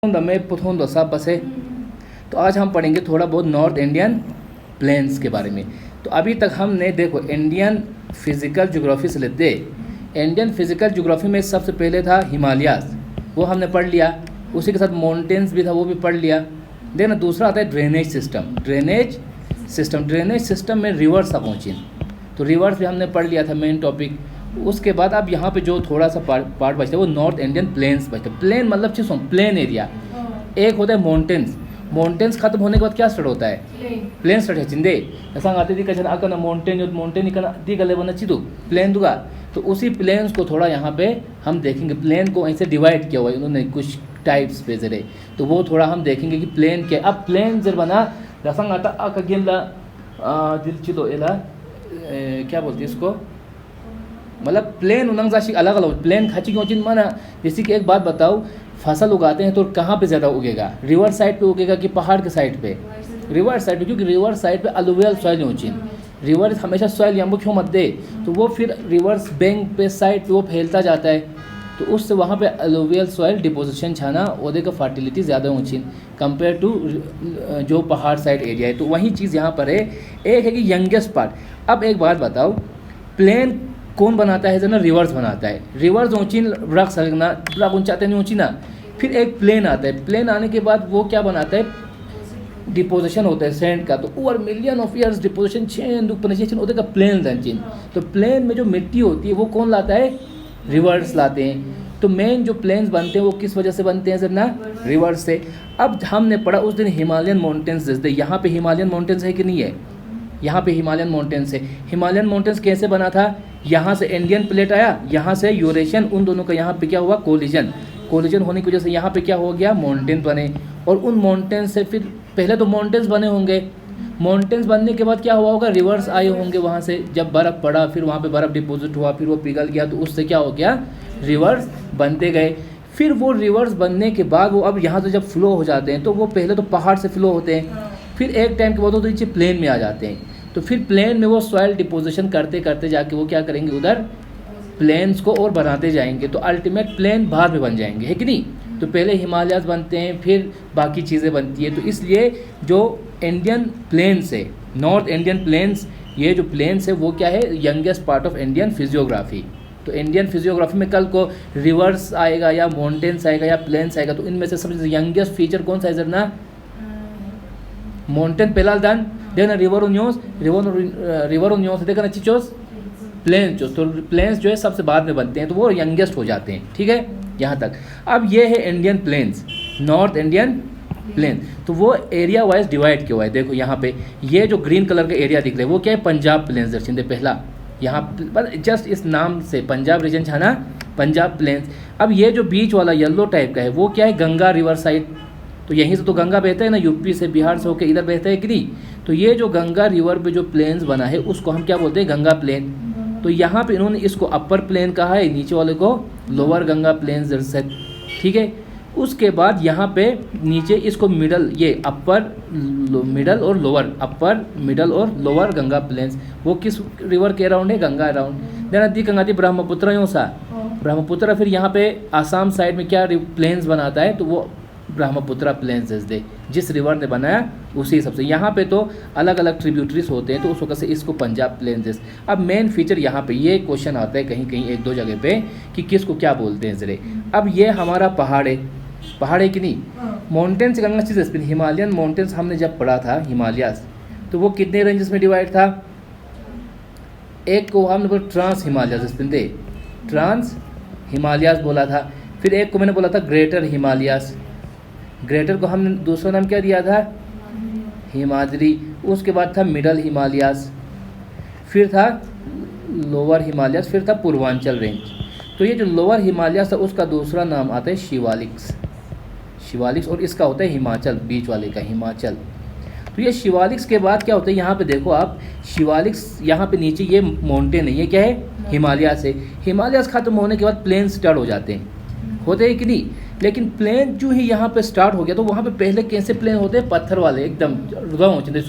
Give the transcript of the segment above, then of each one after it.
मैं पुथों सब बसे। तो आज हम पढ़ेंगे थोड़ा बहुत नॉर्थ इंडियन प्लेन्स के बारे में। तो अभी तक हमने देखो इंडियन फिज़िकल ज्योग्राफी से लेते, इंडियन फिज़िकल ज्योग्राफी में सबसे पहले था हिमालयाज़, वो हमने पढ़ लिया। उसी के साथ माउंटेन्स भी था, वो भी पढ़ लिया। देखना दूसरा आता है ड्रेनेज सिस्टम। ड्रेनेज सिस्टम में रिवर्स आप पहुँची, तो रिवर्स भी हमने पढ़ लिया था, मेन टॉपिक। उसके बाद अब यहाँ पे जो थोड़ा सा पार्ट बचता है वो नॉर्थ इंडियन प्लेन्स बचता है। प्लेन मतलब चीज़ प्लेन एरिया। एक होता है माउंटेन्स खत्म होने के बाद क्या स्टार्ट होता है? प्लेन स्टार्ट है चिंदे ऐसा आते दी कचन आकर माउंटेन दी गले बना चिदू प्लेन दूंगा। तो उसी प्लेन्स को थोड़ा यहाँ पे हम देखेंगे। प्लेन को ऐसे डिवाइड किया हुआ है उन्होंने कुछ टाइप्स पे जरे, तो वो थोड़ा हम देखेंगे कि प्लेन क्या। अब प्लेन जर बना रसंग आता आका गेला दिल चिदो एला क्या बोलते हैं इसको, मतलब प्लेन उनंग जाशी अलग अलग प्लेन खाची क्यों चिन माना। जैसे कि एक बात बताओ, फसल उगाते हैं तो कहाँ पे ज़्यादा उगेगा? रिवर साइड पे उगेगा कि पहाड़ के साइड पे? रिवर साइड पे, क्योंकि रिवर साइड पे अलुवियल सॉइल होची। रिवर हमेशा सॉइल यहाँ क्यों मत दे, तो वो फिर रिवर्स बैंक पे साइड पे वो फैलता जाता है, तो उससे वहाँ पे अलुवियल सॉइल डिपोजिशन छाना ओदे का फर्टिलिटी ज़्यादा होची कंपेयर टू जो पहाड़ साइड एरिया है। तो वही चीज़ यहाँ पर है। एक है कि यंगेस्ट पार्ट। अब एक बात बताओ, प्लेन कौन बनाता है? जना रिवर्स बनाता है। रिवर्स ऊँची रख सकना रख ऊँचाते नहीं ऊँची ना। फिर एक प्लेन आता है, प्लेन आने के बाद वो क्या बनाता है? डिपोजिशन होता है सैंड का। तो over million of years deposition chain होते का प्लेन रंचिन। तो प्लेन में जो मिट्टी होती है वो कौन लाता है? रिवर्स लाते हैं। तो मेन जो प्लेन्स बनते हैं वो किस वजह से बनते हैं सर ना? रिवर्स से। अब हमने पढ़ा उस दिन हिमालयन माउंटेन्स जैसे, यहाँ पे हिमालयन माउंटेन्स है कि नहीं है? यहाँ पे हिमालयन माउंटेन्स है। हिमालयन माउंटेन्स कैसे बना था? यहाँ से इंडियन प्लेट आया, यहाँ से यूरेशियन, उन दोनों का यहाँ पे क्या हुआ? कोलिजन होने की वजह से यहाँ पे क्या हो गया? माउंटेन बने। और उन माउंटेन से फिर पहले तो माउंटेन्स बने होंगे, माउंटेन्स बनने के बाद क्या हुआ होगा? रिवर्स आए होंगे वहाँ से, जब बर्फ़ पड़ा फिर वहाँ पे बर्फ़ डिपोजिट हुआ, फिर वो पिघल गया, तो उससे क्या हो गया? रिवर्स बनते गए। फिर वो रिवर्स बनने के बाद वो अब यहाँ से जब फ्लो हो जाते हैं तो वो पहले तो पहाड़ से फ्लो होते हैं, फिर एक टाइम के बाद वो नीचे प्लेन में आ जाते हैं। तो फिर प्लेन में वो सॉइल डिपोजिशन करते करते जाके वो क्या करेंगे? उधर प्लेन्स को और बनाते जाएंगे, तो अल्टीमेट प्लेन बाहर में बन जाएंगे, है कि नहीं? तो पहले हिमालयाज़ बनते हैं, फिर बाकी चीज़ें बनती है। तो इसलिए जो इंडियन प्लेन्स है, नॉर्थ इंडियन प्लेन्स, ये जो प्लेन्स है वो क्या है? Youngest part of Indian physiography. तो इंडियन फिजियोग्राफी में कल को रिवर्स आएगा या माउंटेन्स आएगा या प्लेन्स आएगा, तो इनमें से सबसे यंगेस्ट फीचर कौन सा है सर ना? माउंटेन पहला दान देखना, रिवर न्यूज देखना चिचोस प्लेन चोस। तो प्लेन्स जो है सबसे बाद में बनते हैं, तो वो यंगेस्ट हो जाते हैं, ठीक है यहाँ तक। अब ये है Indian plains, north Indian plain. तो वो एरिया वाइज डिवाइड किया हुआ है। देखो यहाँ पे ये जो ग्रीन कलर का एरिया दिख रहा है वो क्या है? पंजाब प्लेन्स दर्शिंदे पहला, यहाँ जस्ट इस नाम से पंजाब रीजन छाना पंजाब प्लेन्स। अब ये जो बीच वाला येलो टाइप का है वो क्या है? Ganga river side. तो यहीं से तो गंगा बहता है ना, यूपी से बिहार से होकर इधर बहता है कि नहीं? तो ये जो गंगा रिवर पे जो प्लेन्स बना है उसको हम क्या बोलते हैं? गंगा प्लेन। तो यहाँ पे इन्होंने इसको अपर प्लेन कहा है, नीचे वाले को लोअर गंगा प्लेन जैसे, ठीक है। उसके बाद यहाँ पे नीचे इसको मिडल, ये अपर मिडल और लोअर, अपर मिडल और लोअर गंगा प्लेन्स। वो किस रिवर के अराउंड है? गंगा अराउंड। देन दी गंगा ब्रह्मपुत्र यूँ सा ब्रह्मपुत्र। फिर यहाँ पे आसाम साइड में क्या प्लेन्स बनाता है? तो वो ब्रह्मपुत्र प्लेन्स दे, जिस रिवर ने बनाया उसी हिसाब से। यहाँ पे तो अलग अलग ट्रिब्यूटरीज होते हैं, तो उस वजह से इसको पंजाब प्लेन्स। अब मेन फीचर यहाँ पे ये क्वेश्चन आता है कहीं कहीं एक दो जगह पे कि किसको क्या बोलते हैं जरे। अब ये हमारा पहाड़ है कि नहीं? माउंटेन से गंगा चीज़ हिमालयन माउंटेन्स हमने जब पढ़ा था हिमालयास, तो वो कितने रेंजेस में डिवाइड था? एक को हमने बोला ट्रांस हिमालयास, ट्रांस हिमालयास बोला था। फिर एक को मैंने बोला था ग्रेटर हिमालयास। ग्रेटर को हमने दूसरा नाम क्या दिया था? हिमाद्री। उसके बाद था मिडल हिमालयास, फिर था लोअर हिमालयास, फिर था पूर्वांचल रेंज। तो ये जो लोअर हिमालयास था उसका दूसरा नाम आता है शिवालिक्स। और इसका होता है हिमाचल, बीच वाले का हिमाचल। तो ये शिवालिक्स के बाद क्या होता है? यहाँ पे देखो आप, शिवालिक्स यहाँ पे नीचे ये माउंटेन है, ये क्या है? हिमालयास है। हिमालयास खत्म होने के बाद प्लेन स्टार्ट हो जाते हैं, होते हैं कि नहीं? लेकिन प्लेन जो ही यहाँ पे स्टार्ट हो गया, तो वहाँ पे पहले कैसे प्लेन होते हैं? पत्थर वाले एकदम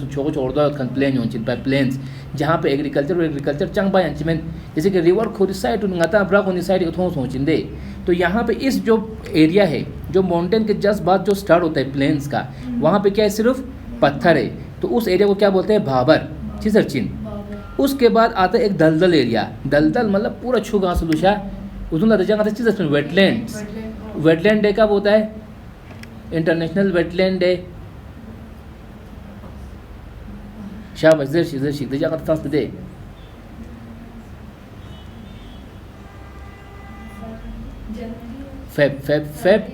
छोड़ प्लेन होते प्लेन्स, जहाँ पे एग्रीकल्चर चंग बाई में, जैसे कि रिवर खोरी साइड ब्रा खोनी साइड थोड़ा सोचिंदे। तो यहाँ पे इस जो एरिया है जो माउंटेन के जस्ट बाद जो स्टार्ट होता है प्लेन्स का, वहाँ पे क्या है, सिर्फ पत्थर है, तो उस एरिया को क्या बोलते हैं, भाबर, चिन। उसके बाद आता है एक दलदल एरिया, दलदल मतलब पूरा छू गाँव सलूशा उधर आता है वेटलैंड्स। वेटलैंड डे कब होता है, इंटरनेशनल वेटलैंड डे, शाबाश जर शिक दे फेब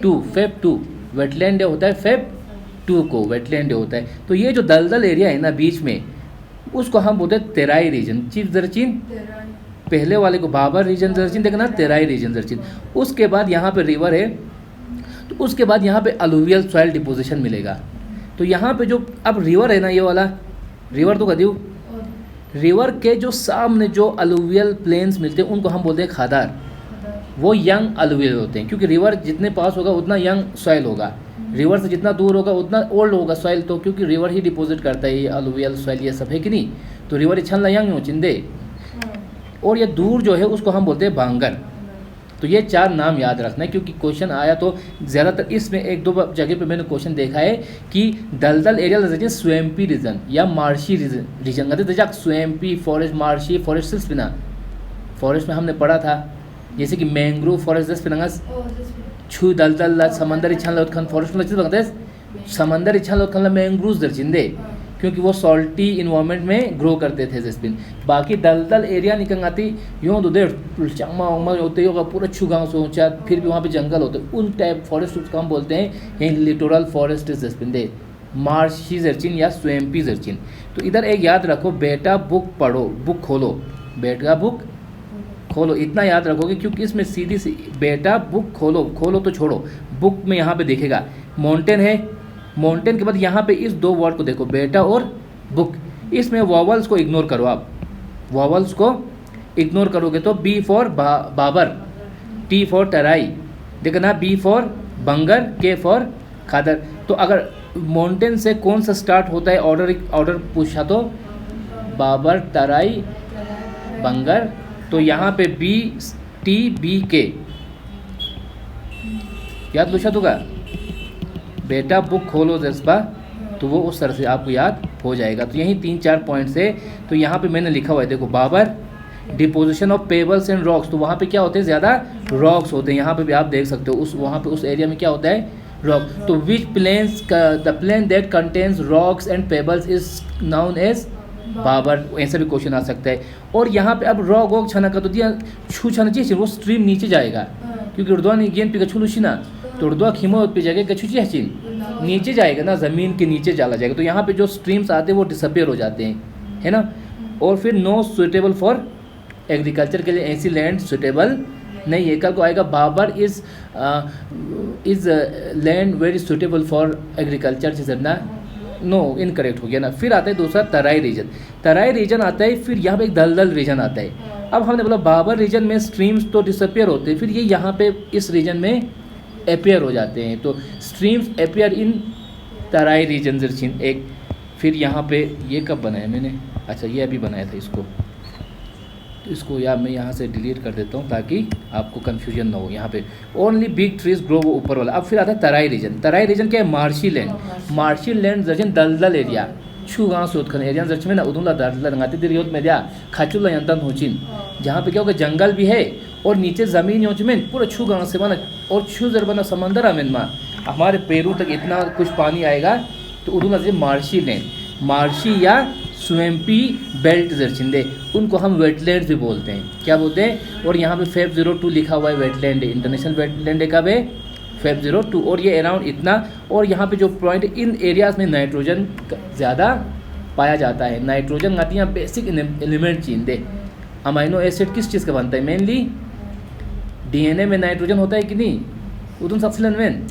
टू वेटलैंड डे होता है, फेब 2 को वेटलैंड डे होता है। तो ये जो दलदल एरिया है ना बीच में, उसको हम बोलते हैं तेराई रीजन। चीफ जरचीन, पहले वाले को बाबर रीजन जरचीन देखना, तेराई रीजन जरचीन। उसके बाद यहाँ पे रिवर है, तो उसके बाद यहाँ पे अलुवियल सॉइल डिपोजिशन मिलेगा। तो यहाँ पे जो अब रिवर है ना, ये वाला रिवर तो कह दूँ, रिवर के जो सामने जो अलुवियल प्लेन्स मिलते हैं उनको हम बोलते हैं खादार। वो यंग अलुवियल होते हैं, क्योंकि रिवर जितने पास होगा उतना यंग सॉइल होगा, रिवर से जितना दूर होगा उतना ओल्ड होगा सॉइल। तो क्योंकि रिवर ही डिपॉजिट करता है ये अलुवियल सॉइल, ये सब है कि नहीं, तो रिवर इच्छा यंग हो चिंदे। और ये दूर जो है उसको हम बोलते हैं बांगर। तो ये 4 नाम याद रखना है, क्योंकि क्वेश्चन आया तो ज़्यादातर इसमें 1-2 जगह पे मैंने क्वेश्चन देखा है कि दलदल एरिया स्वैम्पी रीजन या मार्शी रीजन कहते, स्वैम्पी फॉरेस्ट, मार्शी फॉरेस्ट सिल्स बिना फॉरेस्ट में हमने पढ़ा था, जैसे कि मैंग्रोव फॉरेस्ट जस पिनंगस छू दलदल समंदर इच्छा लौटखन फॉरेस्ट में लगते हैं, समंदर इच्छा लौटखन मैंग्रोव दर्जिंदे, क्योंकि वो सॉल्टी इन्वायरमेंट में ग्रो करते थे जसपिन। बाकी दलदल एरिया निकल आती यूँ तो देर चंगमा उंगमा होते होगा पूरा छू गाँव से ऊँचा, फिर भी वहाँ पे जंगल होते, उन टाइप फॉरेस्ट उसको हम बोलते हैं यही लिटोरल फॉरेस्ट जसपिन दे, मार्शी जर्चिन या स्वैम्पी जर्चिन। तो इधर एक याद रखो, बेटा बुक पढ़ो, बुक खोलो, बेटा बुक खोलो, इतना याद रखोगे, क्योंकि इसमें सीधी सी बेटा बुक खोलो, खोलो तो छोड़ो, बुक में यहाँ पे देखेगा माउंटेन है, माउंटेन के बाद यहाँ पे इस 2 वर्ड को देखो, बेटा और बुक। इसमें वॉवल्स को इग्नोर करो, आप वॉवल्स को इग्नोर करोगे तो B for Bhabar, T for Terai, देखना B for Bangar, K for खादर। तो अगर माउंटेन से कौन सा स्टार्ट होता है, ऑर्डर पूछा तो बाबर, टराई, बंगर, तो यहाँ पे बी टी बी के याद पूछा तो का बेटा बुक खोलो जज्बा, तो वो उस तरह से आपको याद हो जाएगा। तो यही 3-4 पॉइंट्स है। तो यहाँ पे मैंने लिखा हुआ है, देखो Bhabar, deposition of pebbles and rocks, तो वहाँ पे क्या होते हैं, ज़्यादा रॉक्स होते हैं। यहाँ पे भी आप देख सकते हो उस वहाँ पे उस एरिया में क्या होता है, रॉक। तो which plains, the plain that contains rocks and pebbles is known as Bhabar, ऐसा भी क्वेश्चन आ सकता है। और यहाँ पे अब रॉक वॉक छना का तो दिया छू छना चाहिए, वो स्ट्रीम नीचे जाएगा, क्योंकि उर्दवा ने गेंद पे कछू लुशी ना, तो उर्दवा खिमो पे जगह कछू चाहिए नीचे जाएगा ना, ज़मीन के नीचे चला जाएगा। तो यहाँ पे जो स्ट्रीम्स आते हैं वो डिसअपियर हो जाते हैं, है ना। और फिर नो सुटेबल फॉर एग्रीकल्चर के लिए ऐसी लैंड सुटेबल नहीं है। कल को आएगा Bhabar is land very suitable for agriculture, जिससे ना नो इनकरेक्ट हो गया ना। फिर आता है दूसरा तराई रीजन, तराई रीजन आता है, फिर यहाँ पे एक दलदल रीजन आता है। अब हमने बोला बाबर रीजन में स्ट्रीम्स तो डिसअपियर होते हैं, फिर ये यहाँ पे इस रीजन में अपेयर हो जाते हैं। तो streams appear in Terai region जर्चिन एक। फिर यहाँ पे ये कब बनाया मैंने, अच्छा ये अभी बनाया था इसको, तो इसको या मैं यहाँ से डिलीट कर देता हूँ ताकि आपको कन्फ्यूजन ना हो। यहाँ पे ओनली बिग ट्रीज ग्रो, वो ऊपर वाला। अब फिर आता है तराई रीजन। तराई रीजन क्या है, मार्शी लैंड, मार्शी लैंड जर्चिन दलदल एरिया, छू गाँव सोतखन एरिया जर्च में ना उदूला दलदल रंगाती दिरियोत में दिया खाचुला यंतन होचिन, जहाँ पे क्या होगा जंगल भी है और नीचे ज़मीन योचमें पूरा छू गाँव से बना, और छू जर बना समंदर अमेन माँ हमारे पैरों तक इतना कुछ पानी आएगा। तो उदूला से मार्शी लैंड, मार्शी या स्वैम्पी बेल्ट जर्चिंदे, उनको हम वेटलैंड भी बोलते हैं। क्या बोलते हैं, और यहाँ पे फेब 02 लिखा हुआ है, वेटलैंड है, इंटरनेशनल वेटलैंड है कब है, फेब 02। और ये अराउंड इतना, और यहाँ पे जो पॉइंट इन एरियाज़ में नाइट्रोजन ज़्यादा पाया जाता है। नाइट्रोजन आती है बेसिक एलिमेंट चींदे। अमाइनो एसिड किस चीज़ का बनता है, मेनली डीएनए में नाइट्रोजन होता है कि नहीं, उधर सबसे में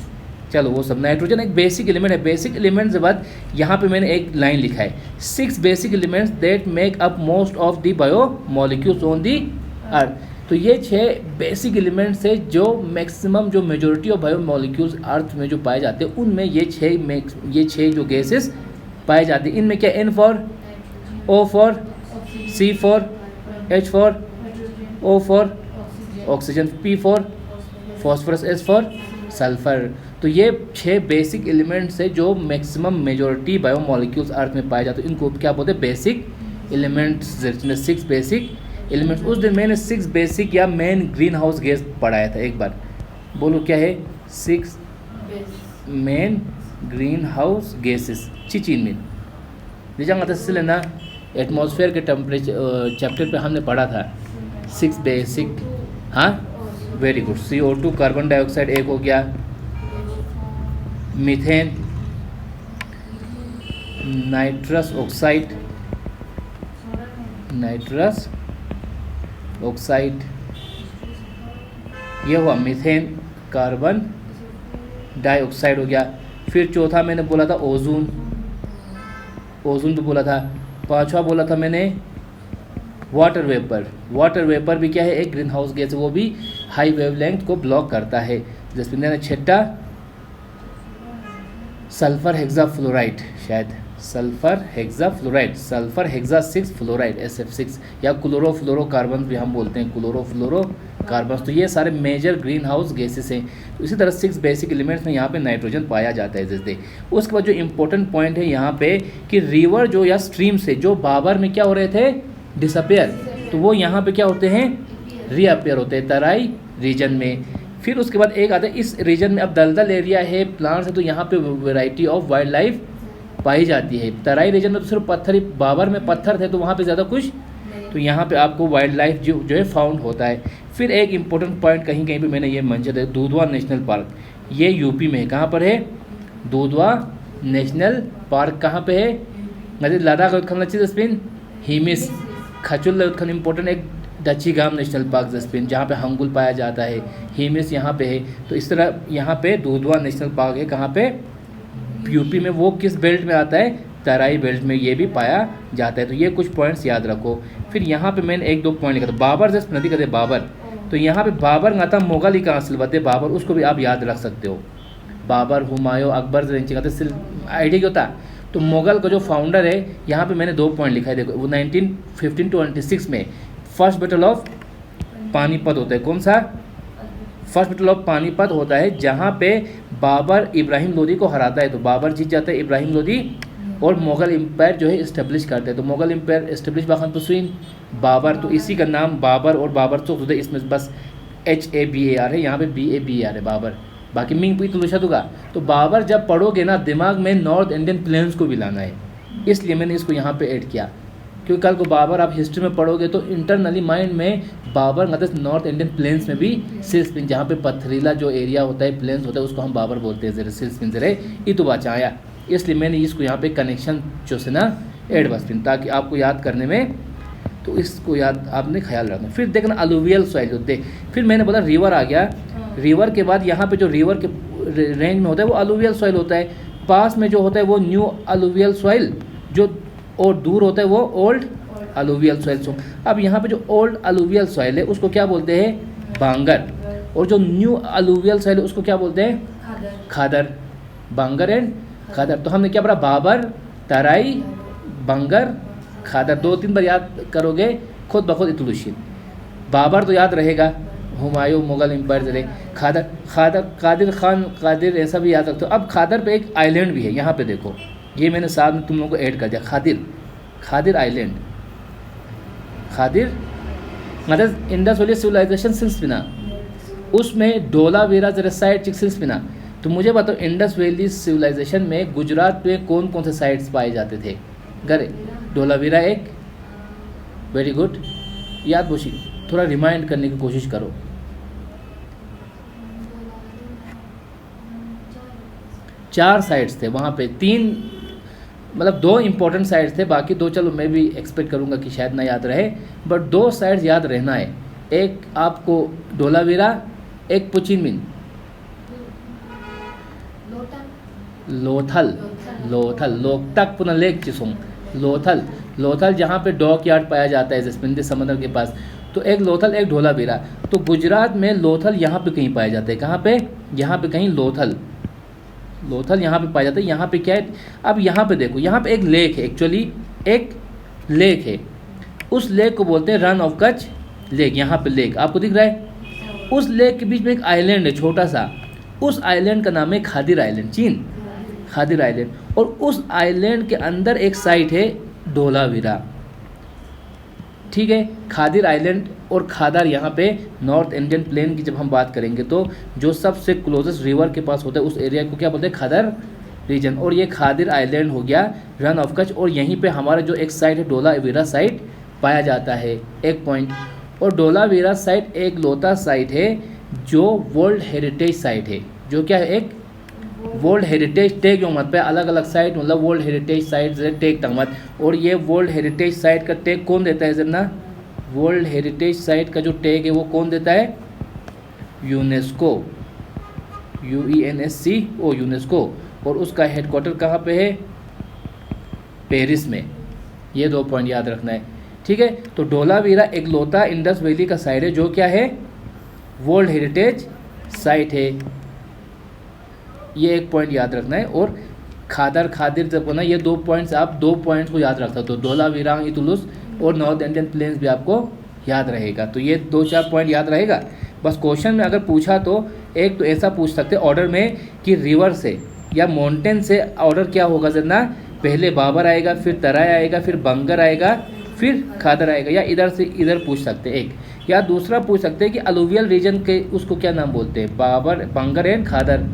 चलो वो सब नाइट्रोजन एक बेसिक एलिमेंट है। बेसिक एलिमेंट्स के बाद यहाँ पे मैंने एक लाइन लिखा है, 6 basic elements that make up most of the biomolecules on the earth. तो ये 6 बेसिक एलिमेंट्स है जो मैक्सिमम जो majority of biomolecules earth में जो पाए जाते हैं, उनमें ये 6 जो गैसेस पाए जाते हैं। इनमें क्या, N for, O for, C for, H for, O for oxygen, P for phosphorus, S for sulphur. तो ये 6 बेसिक एलिमेंट्स है जो मैक्सिमम मेजॉरिटी बायोमोलिक्यूल्स अर्थ में पाए जाते हैं, इनको क्या बोलते हैं, बेसिक एलिमेंट्स। 6 basic elements. उस दिन मैंने 6 बेसिक या मेन ग्रीन हाउस गैस पढ़ाया था, एक बार बोलो क्या है, 6 मेन ग्रीन हाउस गैसेस चिचिन से ना एटमॉस्फेयर के टेम्परेचर चैप्टर पे हमने पढ़ा था 6 बेसिक। हाँ very good. CO2 carbon dioxide एक हो गया, मीथेन, नाइट्रस ऑक्साइड ये हुआ मीथेन, कार्बन डाइऑक्साइड हो गया। फिर चौथा मैंने बोला था ओजोन भी बोला था। पांचवा बोला था मैंने वाटर वेपर भी क्या है, एक ग्रीन हाउस गैस है, वो भी हाई वेवलेंथ को ब्लॉक करता है। जैसे मैंने छठा सल्फर हेक्साफ्लोराइड, शायद सल्फर हेक्सा 6 फ्लोराइड SF6, या क्लोरोफ्लोरोकार्बन भी हम बोलते हैं, क्लोरोफ्लोरोकार्बन। तो ये सारे मेजर ग्रीन हाउस गैसेस हैं। तो इसी तरह 6 बेसिक एलिमेंट्स में यहाँ पे नाइट्रोजन पाया जाता है जैसे। उसके बाद जो इम्पोर्टेंट पॉइंट है यहाँ पे कि रिवर जो या स्ट्रीम से जो बाबर में क्या हो रहे थे, डिसअपेयर, तो वो यहाँ पे क्या होते हैं, रीअपेयर होते हैं तराई रीजन में। फिर उसके बाद एक आता है इस रीजन में अब दलदल एरिया है, प्लांट्स है, तो यहाँ पे वैरायटी ऑफ वाइल्ड लाइफ पाई जाती है। तराई रीजन में तो सिर्फ पत्थर ही, बाबर में पत्थर थे तो वहाँ पे ज़्यादा कुछ, तो यहाँ पे आपको वाइल्ड लाइफ जो है फाउंड होता है। फिर एक इम्पोर्टेंट पॉइंट कहीं कहीं पे मैंने ये मेंशन है, दुधवा नेशनल पार्क, ये यूपी में है। कहाँ पर है, दुधवा नेशनल पार्क कहाँ पे है, मतलब लद्दाख उत्खनन हिमिस खचुल उत्खनन इम्पोर्टेंट, एक दच्छीगाम नेशनल पार्क जसपिन जहाँ पे हंगुल पाया जाता है, हिमिस यहाँ पे है। तो इस तरह यहाँ पे दुधवा नेशनल पार्क है, कहाँ पे, यूपी में। वो किस बेल्ट में आता है, तराई बेल्ट में ये भी पाया जाता है। तो ये कुछ पॉइंट्स याद रखो। फिर यहाँ पे मैंने 1-2 पॉइंट लिखा था, बाबर जस्ट नदी कहते बाबर, तो यहाँ पे बाबर गाता मोगल का असल बात है बाबर, उसको भी आप याद रख सकते हो। बाबर, हुमायूं, अकबर आइडिया क्या होता। तो मुगल का जो फाउंडर है, यहाँ पे मैंने 2 पॉइंट लिखा है, देखो वो 1526 में फर्स्ट बैटल ऑफ पानीपत होता है। कौन सा, फर्स्ट बैटल ऑफ पानीपत होता है, जहाँ पे बाबर इब्राहिम लोदी को हराता है। तो बाबर जीत जाता है, इब्राहिम लोदी, और मुगल एम्पायर जो है इस्टेब्लिश करते हैं। तो मुगल एम्पायर इस्टेब्लिश बाखन पसुइन बाबर, तो इसी का नाम बाबर और बाबर तो होता है, इसमें बस HABAR है, यहाँ पे BABAR है बाबर, बाकी मिंग पुई तुलशा दूंगा। तो बाबर जब पढ़ोगे ना, दिमाग में नॉर्थ इंडियन प्लेन्स को भी लाना है, इसलिए मैंने इसको यहाँ पे ऐड किया, क्योंकि कल को बाबर आप हिस्ट्री में पढ़ोगे तो इंटरनली माइंड में बाबर मतलब नॉर्थ इंडियन प्लेन्स में भी सिल्सपिन, जहाँ पे पथरीला जो एरिया होता है, प्लेन्स होता है, उसको हम बाबर बोलते हैं, जरा सिल्सपिन जरे इतु बचाया। इसलिए मैंने इसको यहाँ पे कनेक्शन जो से ना ऐड बसपिन, ताकि आपको याद करने में, तो इसको याद आपने ख्याल रखना। फिर देखना अलुवियल सॉइल होते, फिर मैंने बोला रिवर आ गया, रिवर के बाद यहाँ पे जो रिवर के रेंज में होता है वो अलुवियल सॉइल होता है, पास में जो होता है वो न्यू अलुवियल सॉइल, जो और दूर होता है वो ओल्ड अलुवियल सॉइल। अब यहाँ पे जो ओल्ड अलुवियल सॉइल है उसको क्या बोलते हैं, बांगर, और जो न्यू अलुवियल सॉइल है उसको क्या बोलते हैं, खादर। बांगर एंड खादर। तो हमने क्या पढ़ा, बाबर, तराई, बांगर, खादर, 2-3 बार याद करोगे खुद ब खुद इतुलुशीन। बाबर तो याद रहेगा, हुमायूं मुगल एम्पायर जरे, खादर कादिर खान, कादिर ऐसा भी याद रखते हो। अब खादर पे एक आइलैंड भी है, यहाँ पे देखो, ये मैंने साथ में तुम लोगों को ऐड कर दिया, खादिर आइलैंड, खादिर मतलब इंडस वैली सिविलाइजेशन सिल्सपिना, उसमें डोलावीरा जरा साइट चिक सिल्सपिना। तो मुझे बताओ इंडस वैली सिविलाइजेशन में गुजरात में कौन कौन से साइट्स पाए जाते थे, गरे डोलावीरा एक, वेरी गुड, याद बोशी, थोड़ा रिमाइंड करने की कोशिश करो। चार साइट्स थे वहाँ पे, 3 मतलब 2 इंपॉर्टेंट साइट्स थे, बाकी 2 चलो मैं भी एक्सपेक्ट करूँगा कि शायद ना याद रहे, बट 2 साइट्स याद रहना है। एक आपको डोलावीरा, एक पुचिनमिन, लोथल लोकतक पुनः लेक चिसोंग, लोथल जहाँ पे डॉक यार्ड पाया जाता है जसपिंदी समंदर के पास, तो एक लोथल एक डोलावीरा। तो गुजरात में लोथल यहाँ पे कहीं पाया जाता है, कहाँ पे, यहाँ पे कहीं लोथल यहाँ पे पाया जाता है। यहाँ पे क्या है, अब यहाँ पे देखो, यहाँ पे एक लेक है, एक्चुअली एक लेक है, उस लेक को बोलते हैं रन ऑफ कच्छ लेक। यहाँ पे लेक आपको दिख रहा है, उस लेक के बीच में एक आइलैंड है छोटा सा, उस आइलैंड का नाम है खादिर आइलैंड, चीन, खादिर आइलैंड। और उस आइलैंड के अंदर एक साइट है धोलावीरा, ठीक है। खादिर आइलैंड और खादर, यहाँ पे नॉर्थ इंडियन प्लेन की जब हम बात करेंगे तो जो सबसे क्लोजेस्ट रिवर के पास होता है उस एरिया को क्या बोलते हैं, खादर रीजन। और ये खादिर आइलैंड हो गया रन ऑफ कच्छ, और यहीं पे हमारा जो एक साइट है धोलावीरा साइट पाया जाता है, एक पॉइंट। और धोलावीरा साइट एक लौता साइट है जो वर्ल्ड हेरिटेज साइट है, जो क्या है, एक वर्ल्ड हेरिटेज टैग जो मत पे अलग अलग साइट, मतलब वर्ल्ड हेरिटेज साइट से टैग तक मत। और ये वर्ल्ड हेरिटेज साइट का टैग कौन देता है जरना, वर्ल्ड हेरिटेज साइट का जो टैग है वो कौन देता है, यूनेस्को, UNESCO, यूनेस्को। और उसका हेडक्वार्टर कहाँ पे है, पेरिस में। ये 2 पॉइंट याद रखना है, ठीक है। तो धोलावीरा एक लौता इंडस वैली का साइट है जो क्या है, वर्ल्ड हेरिटेज साइट है, ये एक पॉइंट याद रखना है। और खादिर जब ना, ये 2 पॉइंट्स, आप 2 पॉइंट्स को याद रख सकते हो, धोलावीरा, इतुलुस और नॉर्थ इंडियन प्लेन्स भी आपको याद रहेगा। तो ये 2-4 पॉइंट याद रहेगा। बस क्वेश्चन में अगर पूछा तो एक तो ऐसा पूछ सकते ऑर्डर में कि रिवर से या माउंटेन से ऑर्डर क्या होगा जरना, पहले बाबर आएगा, फिर तराई आएगा, फिर बंगर आएगा, फिर खादर आएगा, या इधर से इधर पूछ सकते एक। या दूसरा पूछ सकते हैं कि अलुवियल रीजन के उसको क्या नाम बोलते हैं, बाबर, बंगर एंड खादर।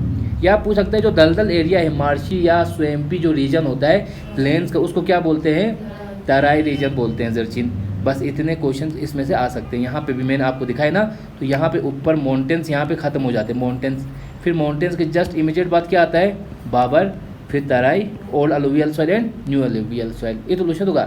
या पूछ सकते हैं जो दलदल एरिया है, मार्शी या स्वैम्पी जो रीजन होता है प्लेन्स का, उसको क्या बोलते हैं, तराई रीजन बोलते हैं जरचीन। बस इतने क्वेश्चन इसमें से आ सकते हैं। यहाँ पे भी मैंने आपको दिखाया ना, तो यहाँ पे ऊपर माउंटेन्स यहाँ पे ख़त्म हो जाते हैं, माउंटेन्स। फिर माउंटेन्स के जस्ट इमीडिएट बाद क्या आता है, बाबर, फिर Terai, old alluvial soil and new alluvial soil. ये तो क्वेश्चन होगा।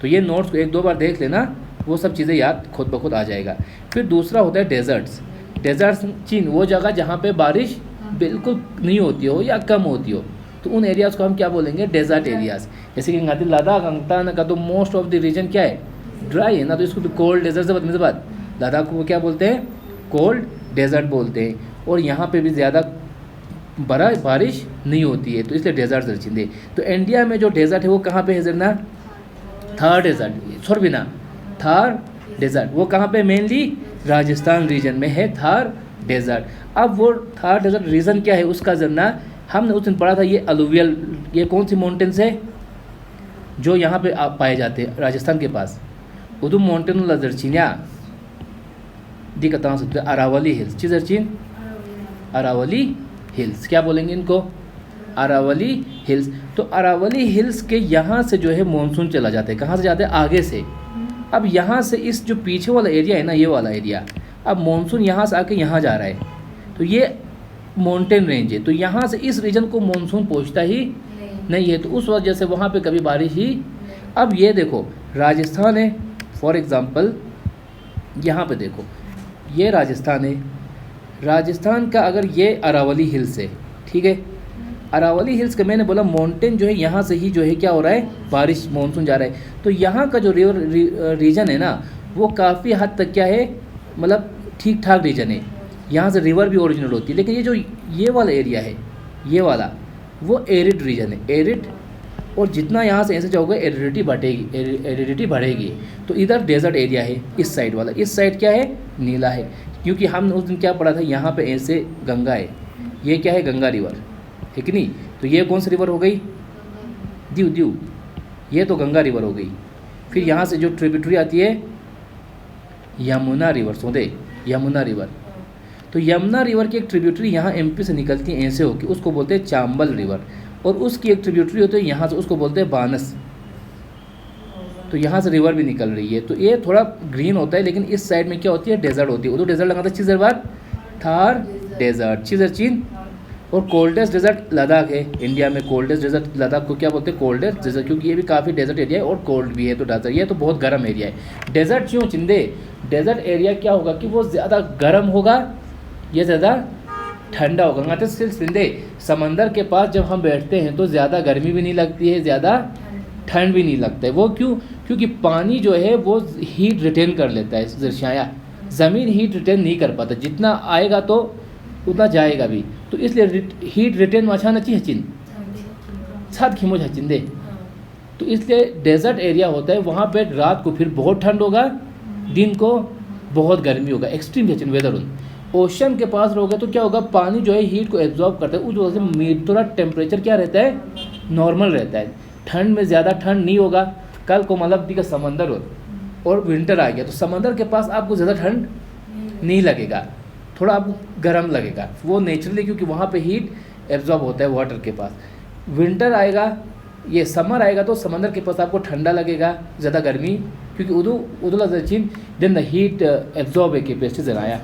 तो ये नोट्स को 1-2 बार देख लेना, वो सब चीज़ें याद खुद ब खुद आ जाएगा। फिर दूसरा होता है डेजर्ट्स। डेजर्ट्स चीन वो जगह जहाँ पे बारिश बिल्कुल नहीं होती हो या कम होती हो, तो उन एरियाज़ को हम क्या बोलेंगे, डेजर्ट एरियाज़। जैसे कि गाती लद्दाख, अंगतान का तो मोस्ट ऑफ द रीजन क्या है, ड्राई है ना, तो इसको कोल्ड डेजर्ट से बदलने से बाद लद्दाख को क्या बोलते हैं, कोल्ड डेजर्ट बोलते हैं। और यहाँ पे भी ज़्यादा बारिश नहीं होती है, तो इसलिए डेजर्ट दर्चिंदे। तो इंडिया में जो डेजर्ट है वो कहाँ पे है जरना, थार डेजर्ट, छोड़बिना थार डेजर्ट, वो कहाँ पे, मेनली राजस्थान रीजन में है थार डेजर्ट। अब वो थार डेजर्ट रीजन क्या है उसका जरना, हमने उस दिन पढ़ा था, ये अलुवियल, ये कौन सी माउंटेन्स है जो यहाँ पे पाए जाते हैं राजस्थान के पास, उधम माउंटेन लजरचीनिया दिखता सकते, अरावली हिल्स, चिजरचीन अरावली हिल्स, क्या बोलेंगे इनको, अरावली हिल्स। तो अरावली हिल्स के यहाँ से जो है मानसून चला जाता है, कहाँ से जाते हैं, आगे से। अब यहाँ से इस जो पीछे वाला एरिया है ना, ये वाला एरिया, अब मानसून यहाँ से आके यहाँ जा रहा है, तो ये माउंटेन रेंज है, तो यहाँ से इस रीजन को मानसून पहुँचता ही नहीं है, तो उस वजह से वहाँ पे कभी बारिश ही। अब ये देखो राजस्थान है फॉर एग्ज़ाम्पल, यहाँ पे देखो ये राजस्थान है, राजस्थान का अगर ये अरावली हिल्स है, ठीक है, अरावली हिल्स का मैंने बोला माउंटेन जो है यहाँ से ही जो है क्या हो रहा है, बारिश मानसून जा रहा है। तो यहाँ का जो रिवर रीजन है ना, वो काफ़ी हद तक क्या है, मतलब ठीक ठाक रीजन है, यहाँ से रिवर भी ओरिजिनल होती है। लेकिन ये जो ये वाला एरिया है, ये वाला, वो एरिड रीजन है, एरिड। और जितना यहाँ से ऐसे जाओगे एरिडिटी बढ़ेगी। तो इधर डेजर्ट एरिया है, इस साइड वाला, इस साइड क्या है, नीला है, क्योंकि हमने उस दिन क्या पढ़ा था, यहाँ पे ऐसे गंगा है, ये क्या है, गंगा रिवर है कि नहीं। तो ये कौन सी रिवर हो गई, दीव, ये तो गंगा रिवर हो गई। फिर यहाँ से जो ट्रिब्यूटरी आती है यमुना रिवर, सोदे यमुना रिवर। तो यमुना रिवर की एक ट्रिब्यूटरी यहाँ MP से निकलती है ऐसे होकर, उसको बोलते हैं चांबल रिवर। और उसकी एक ट्रिब्यूटरी होती है यहाँ से, उसको बोलते हैं बानस। तो यहाँ से रिवर भी निकल रही है। तो ये थोड़ा ग्रीन होता है, लेकिन इस साइड में क्या होती है, डेजर्ट होती है। उधर डेजर्ट लगाता है चिजरबाद, थार डेजर्ट, चिजरचीन। और कोल्डेस्ट डेजर्ट लद्दाख है इंडिया में, कोल्डेस्ट डेजर्ट लद्दाख को क्या बोलते हैं, कोल्डेस्ट डेजर्ट, क्योंकि ये भी काफ़ी डेजर्ट एरिया है और कोल्ड भी है। तो डेजर्ट, ये तो बहुत गर्म एरिया है। डेजर्ट क्यों चिंदे, डेजर्ट एरिया क्या होगा कि वो ज़्यादा गर्म होगा, ये ज़्यादा ठंडा होगा। गाते सिंधे समंदर के पास जब हम बैठते हैं तो ज़्यादा गर्मी भी नहीं लगती है, ज़्यादा ठंड भी नहीं लगता है। वो क्यों, क्योंकि पानी जो है वो हीट रिटेन कर लेता है, दर्शाया ज़मीन हीट रिटेन नहीं कर पाता, जितना आएगा तो उतना जाएगा भी। तो इसलिए हीट रिटेन अच्छा चाहिए चिन साथ खिमो हचिन दे। तो इसलिए डेजर्ट एरिया होता है, वहाँ पे रात को फिर बहुत ठंड होगा, दिन को बहुत गर्मी होगा, एक्सट्रीम हचिन वेदर उन। ओशन के पास रहोगे तो क्या होगा, पानी जो है हीट को एब्जॉर्ब करता है, उस वजह से थोड़ा टेम्परेचर क्या रहता है, नॉर्मल रहता है। ठंड में ज़्यादा ठंड नहीं होगा। कल को मतलब दी का समंदर हो और विंटर आ गया तो समंदर के पास आपको ज़्यादा ठंड नहीं लगेगा, थोड़ा आपको गर्म लगेगा, वो नेचुरली, क्योंकि वहाँ पे हीट एब्जॉर्ब होता है वाटर के पास। विंटर आएगा, ये समर आएगा तो समंदर के पास आपको ठंडा लगेगा, ज़्यादा गर्मी, क्योंकि उदुला जचिन देन द हीट एब्जॉर्ब है कैपेसिटी जराया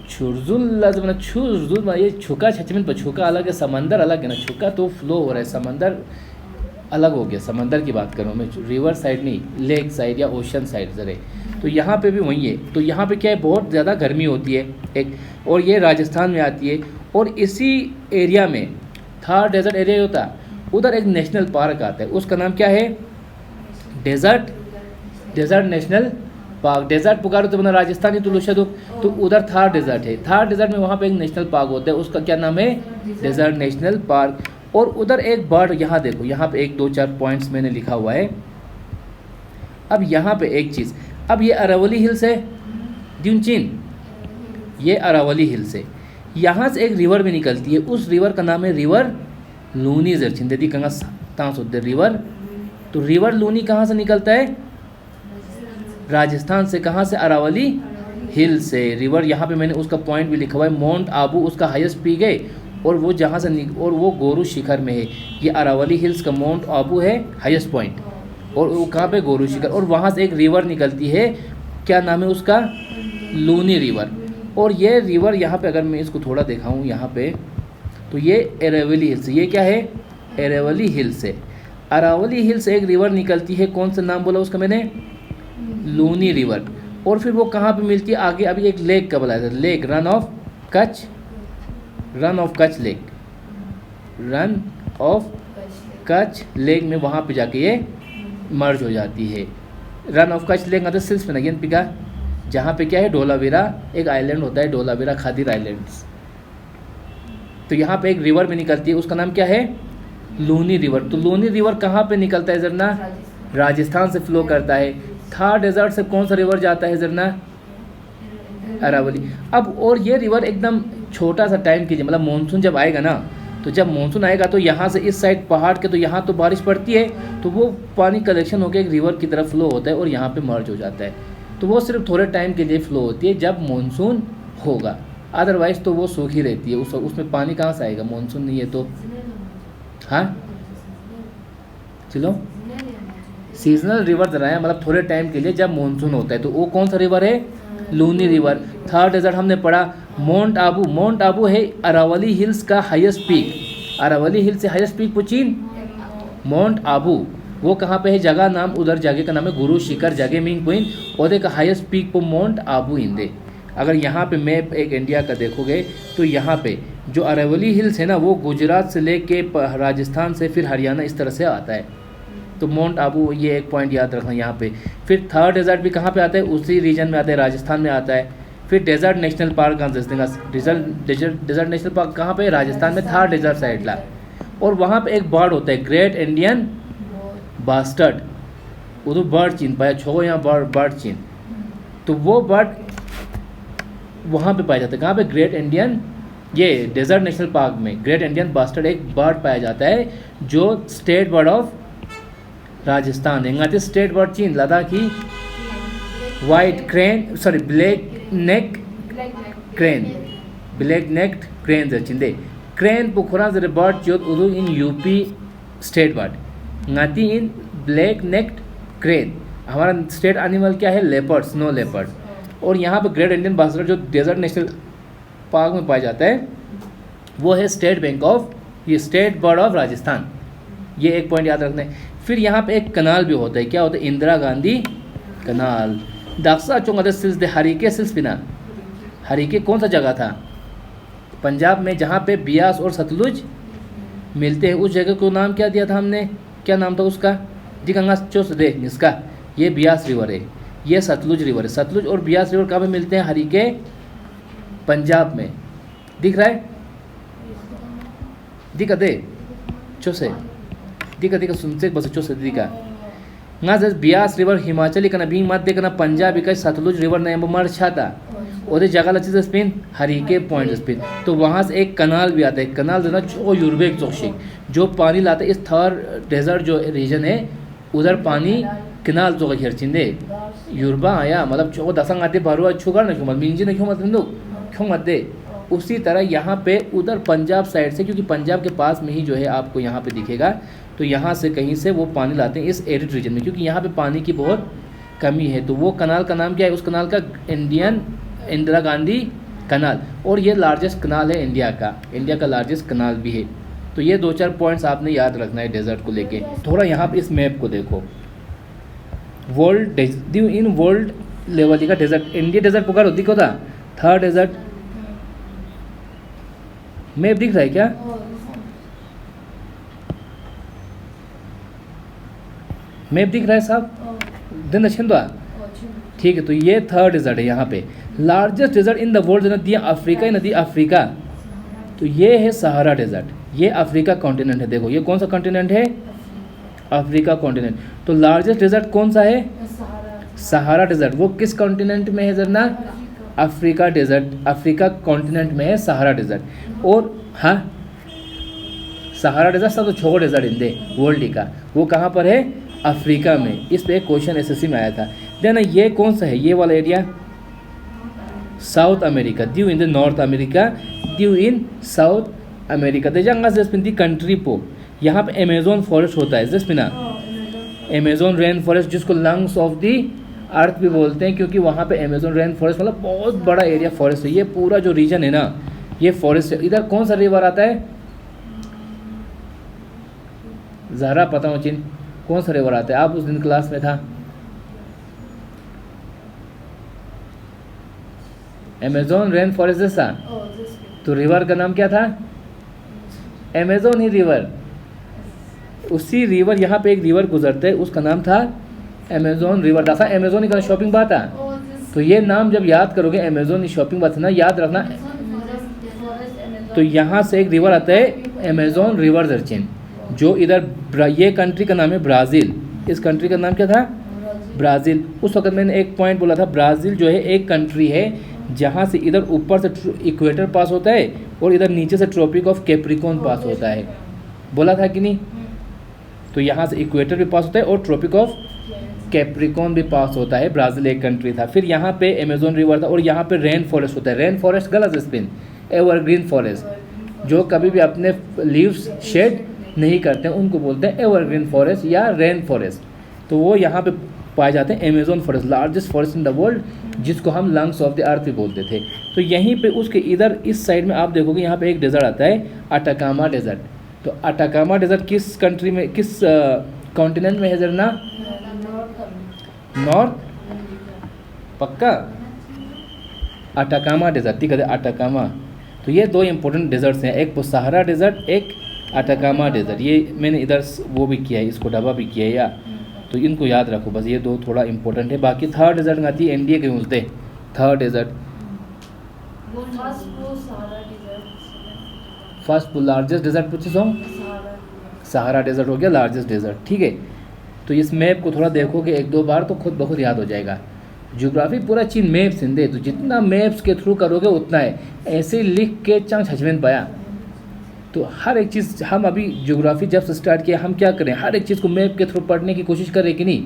छुरजुल छुरजुल ये छुका छचमिन पर छुका अलग है, समंदर अलग है ना, छुका तो फ्लो हो रहा है, समंदर अलग हो गया। समंदर की बात करूँ मैं, रिवर साइड नहीं, लेक साइड या ओशन साइड जरे, तो यहाँ पे भी वही है। तो यहाँ पे क्या है, बहुत ज़्यादा गर्मी होती है एक, और ये राजस्थान में आती है। और इसी एरिया में थार डेजर्ट एरिया होता है, उधर एक नेशनल पार्क आता है, उसका नाम क्या है, डेजर्ट नेशनल पार्क। डेजर्ट पुकारो तो बना राजस्थानी तो लुशा दो, तो उधर थार डेजर्ट है, थार डेजर्ट में वहाँ पे एक नेशनल पार्क होता है, उसका क्या नाम है, डेजर्ट नेशनल पार्क। और उधर एक बर्ड, यहाँ देखो, यहाँ पे 1 2 4 पॉइंट्स मैंने लिखा हुआ है। अब यहाँ पे एक चीज़, अब ये अरावली हिल्स है द्यूनचिन, ये अरावली हिल्स है, यहाँ से एक रिवर भी निकलती है, उस रिवर का नाम है रिवर लूनी जर्चिन दीदी कंगा तांस होते रिवर। तो रिवर लूनी कहाँ से निकलता है, राजस्थान से, कहाँ से, अरावली हिल से रिवर। यहाँ पे मैंने उसका पॉइंट भी लिखा हुआ है, माउंट आबू उसका हाईएस्ट पीक है, और वो जहाँ से और वो गोरू शिखर में है। ये अरावली हिल्स का माउंट आबू है हाईएस्ट पॉइंट, और वो कहाँ पे, गोरू शिखर। और वहाँ से एक रिवर निकलती है, क्या नाम है उसका, लूनी रिवर। और ये रिवर यहाँ पे अगर मैं इसको थोड़ा दिखाऊँ यहाँ पे, तो ये अरावली हिल्स, ये क्या है, अरावली हिल्स है। अरावली हिल्स से एक रिवर निकलती है, कौन सा नाम बोला उसका मैंने, लूनी रिवर। और फिर वो कहाँ पे मिलती है आगे, अभी एक लेक का बोला था, lake run of Kutch lake, run of Kutch lake में वहाँ पे जाके ये मर्ज हो जाती है। रन ऑफ कच्छ लेक मतलब सिल्स में नगेन पिका, जहाँ पे क्या है, डोलावीरा एक आइलैंड होता है, डोलावीरा खादिर आइलैंड्स। तो यहाँ पे एक रिवर भी निकलती है, उसका नाम क्या है, लूनी रिवर। तो लूनी रिवर कहाँ पे निकलता है जरना, राजस्थान से फ्लो करता है। थार डेजर्ट से कौन सा रिवर जाता है जरना, अरावली। अब और ये रिवर एकदम छोटा सा टाइम कीजिए, मतलब मानसून जब आएगा ना, तो जब मानसून आएगा तो यहाँ से इस साइड पहाड़ के, तो यहाँ तो बारिश पड़ती है, तो वो पानी कलेक्शन होकर एक रिवर की तरफ फ्लो होता है और यहाँ पे मर्ज हो जाता है। तो वो सिर्फ थोड़े टाइम के लिए फ्लो होती है जब मानसून होगा, अदरवाइज़ तो वो सूखी रहती है। उसमें पानी कहाँ से आएगा, मानसून नहीं है तो। हाँ चलो, सीजनल रिवर जराया, मतलब थोड़े टाइम के लिए जब मानसून होता है। तो वो कौन सा रिवर है, लूनी रिवर। थर्ड डेजर्ट हमने पढ़ा माउंट आबू है अरावली हिल्स का हाईएस्ट पीक। अरावली हिल से हाईएस्ट पीक पुचीन माउंट आबू, वो कहाँ पे है, जगह नाम, उधर जगह का नाम है गुरु शिखर जगह मीन क्वीन, और का हाईएस्ट पीक पर माउंट आबू इंदे। अगर यहाँ पे मैप एक इंडिया का देखोगे तो यहाँ पे जो अरावली हिल्स है ना, वो गुजरात से लेके राजस्थान से फिर हरियाणा इस तरह से आता है। तो माउंट आबू, ये एक पॉइंट याद रखना यहाँ पे। फिर थर्ड डेजर्ट भी कहाँ पे आता है, उसी रीजन में आता है, राजस्थान में आता है। फिर डेजर्ट नेशनल पार्क कहाँ डेजर्ट नेशनल पार्क कहाँ पे, राजस्थान में थर्ड डेजर्ट साइड ला। और वहाँ पे एक बर्ड होता है ग्रेट इंडियन बास्टर्ड, वो तो बर्ड चिन्ह पाया छो यहाँ बर्ड चिन्ह, तो वो बर्ड वहाँ पे पाया जाता है। कहाँ पे, ग्रेट इंडियन, ये डेजर्ट नेशनल पार्क में ग्रेट इंडियन बास्टर्ड एक बर्ड पाया जाता है, जो स्टेट बर्ड ऑफ राजस्थान है। स्टेट बर्ड चीन Ladakhi white crane, sorry black neck crane चिंदे क्रेन पुखुरा जरे बर्ड चोत उदू इन यूपी स्टेट बर्ड गाती इन ब्लैक नेक्ड क्रेन। हमारा स्टेट एनिमल क्या है, लेपर्ड, स्नो लेपर्ड। और यहाँ पे ग्रेट इंडियन बास्टर्ड जो डेजर्ट नेशनल पार्क में पाया जाता है, वो है स्टेट बैंक ऑफ, ये स्टेट बर्ड ऑफ राजस्थान। ये एक पॉइंट याद रखना है। फिर यहाँ पे एक कनाल भी होता है, क्या होता है, इंदिरा गांधी कनाल। दाक्सा चौंगा सिल्स दे हरिके सिल्स बिना, हरिके कौन सा जगह था, पंजाब में, जहाँ पे बियास और सतलुज मिलते हैं। उस जगह को नाम क्या दिया था हमने, क्या नाम था उसका, दिखंगा चोस दे इसका, ये बियास रिवर है, ये सतलुज रिवर है। सतलुज और बियास रिवर कहाँ पे मिलते हैं, हरिके पंजाब में। दिख रहा है, दिखा दे चोसे, दिखा सुनते बस चोसे दिखा ना। जैसे बियास रिवर हिमाचली का ना भी मत देखना, पंजाबी का सतलुज रिवर ना मर छाता। और जगह लची से स्पेन हरीके पॉइंट स्पेन। तो वहाँ से एक कनाल भी आता है, कनाल जो ना चो यूरोबिक जोशिक जो पानी लाता है इस थर डेजर्ट जो रीजन है उधर पानी कनाल जो खिरचिंदे यूरोबा आया मतलब चो दसंग आते बारुआ छुगर ना क्यों मत मिंजी ना क्यों मत बिंदु क्यों मत दे। उसी तरह यहाँ पे उधर पंजाब साइड से, क्योंकि पंजाब के पास में ही जो है आपको यहाँ पे दिखेगा, तो यहाँ से कहीं से वो पानी लाते हैं इस एरिड रीजन में, क्योंकि यहाँ पे पानी की बहुत कमी है। तो वो कनाल का नाम क्या है, उस कनाल का इंदिरा गांधी कनाल, और ये लार्जेस्ट कनाल है इंडिया का लार्जेस्ट कनाल भी है। तो ये 2-4 पॉइंट्स आपने याद रखना है डेजर्ट को लेके। थोड़ा यहाँ पे इस मैप को देखो, वर्ल्ड इन वर्ल्ड लेवल का डेजर्ट इंडिया डेजर्ट पुकार दिखो था थर्ड डेजर्ट मैप दिख रहा है क्या? मैप दिख रहा है साहब दिन अच्छे तो ठीक है। तो ये थर्ड डेजर्ट है यहाँ पे, largest desert in the world नदी अफ्रीका। तो ये है सहारा डेजर्ट, ये अफ्रीका कॉन्टिनेंट है। देखो ये कौन सा कॉन्टिनेंट है, अफ्रीका कॉन्टिनेंट। तो लार्जेस्ट डेजर्ट कौन सा है, सहारा डेजर्ट। वो किस कॉन्टिनेंट में है जरना, अफ्रीका डेजर्ट, अफ्रीका कॉन्टिनेंट में है सहारा डेजर्ट। और हाँ सहारा डेजर्ट सब तो छोटा डेजर्ट इंदे वर्ल्ड का, वो कहाँ पर है, अफ्रीका में। इस पे एक क्वेश्चन एसएससी में आया था। देन ये कौन सा है, ये वाला एरिया साउथ अमेरिका, ड्यू इन द नॉर्थ अमेरिका, ड्यू इन साउथ अमेरिका। जंगा जसपिन कंट्री पो यहाँ पे अमेजोन फॉरेस्ट होता है जसपिना, अमेजोन रेन फॉरेस्ट जिसको लंग्स ऑफ दी अर्थ भी बोलते हैं, क्योंकि वहाँ पे अमेजोन रेन फॉरेस्ट मतलब बहुत बड़ा एरिया फॉरेस्ट है। ये पूरा जो रीजन है ना ये फॉरेस्ट है। इधर कौन सा रिवर आता है, ज़रा पता हो चिन कौन सा रिवर आता है, आप उस दिन क्लास में था, अमेजोन रेन फॉरेस्ट जैसा। तो रिवर का नाम क्या था, अमेजोन ही रिवर। उसी रिवर यहाँ पे एक रिवर गुजरते है उसका नाम था अमेजोन रिवर। दासा अमेजोन ही शॉपिंग बात है। तो ये नाम जब याद करोगे अमेजोन ही शॉपिंग बात है ना, याद रखना। तो यहाँ से एक रिवर आता है अमेजोन रिवर जर्चिन, जो इधर ये कंट्री का नाम है ब्राज़ील। इस कंट्री का नाम क्या था, ब्राज़ील। उस वक्त मैंने एक पॉइंट बोला था, ब्राज़ील जो है एक कंट्री है जहाँ से इधर ऊपर से इक्वेटर पास होता है और इधर नीचे से ट्रॉपिक ऑफ कैप्रिकॉर्न पास होता है, बोला था कि नहीं। तो यहाँ से इक्वेटर भी पास होता है और ट्रॉपिक ऑफ कैप्रिकॉर्न भी पास होता है। ब्राज़ील एक कंट्री था। फिर यहाँ पे अमेजोन रिवर था और यहाँ पे रेन फॉरेस्ट होता है। रेन फॉरेस्ट गलत स्पिन, एवरग्रीन फॉरेस्ट जो कभी भी अपने लीव्स शेड नहीं करते हैं उनको बोलते हैं एवरग्रीन फॉरेस्ट या रेन फॉरेस्ट। तो वो यहाँ पे पाए जाते हैं। Amazon forest largest forest in the world, जिसको हम लंग्स ऑफ द अर्थ भी बोलते थे। तो यहीं पे उसके इधर इस साइड में आप देखोगे यहाँ पे एक डेजर्ट आता है अटाकामा डेजर्ट। तो अटाकामा डेजर्ट किस कंट्री में, किस कॉन्टिनेंट में है जरना, नॉर्थ पक्का, अटाकामा डेजर्ट ठीक है, अटाकामा। तो ये दो इंपॉर्टेंट डेजर्ट्स हैं, एक सहारा डेजर्ट, एक अटाकामा डेजर्ट। ये मैंने इधर वो भी किया है, इसको डबा भी किया है या, तो इनको याद रखो बस, ये दो थोड़ा इंपॉर्टेंट है। बाकी थर्ड डेजर्ट आती है इंडिया के बोलते third desert, first largest desert पूछे सो सहारा डेजर्ट हो गया लार्जेस्ट डेजर्ट ठीक है। तो इस मैप को थोड़ा देखोगे 1-2 बार तो खुद बहुत याद हो जाएगा। ज्योग्राफी पूरा चीन मैप सिंधे, तो जितना मैप्स के थ्रू करोगे उतना है। ऐसे लिख के चंग छजमें पाया। तो हर एक चीज़ हम अभी ज्योग्राफी जब से स्टार्ट किया हम क्या करें, हर एक चीज़ को मैप के थ्रू पढ़ने की कोशिश करें कि नहीं।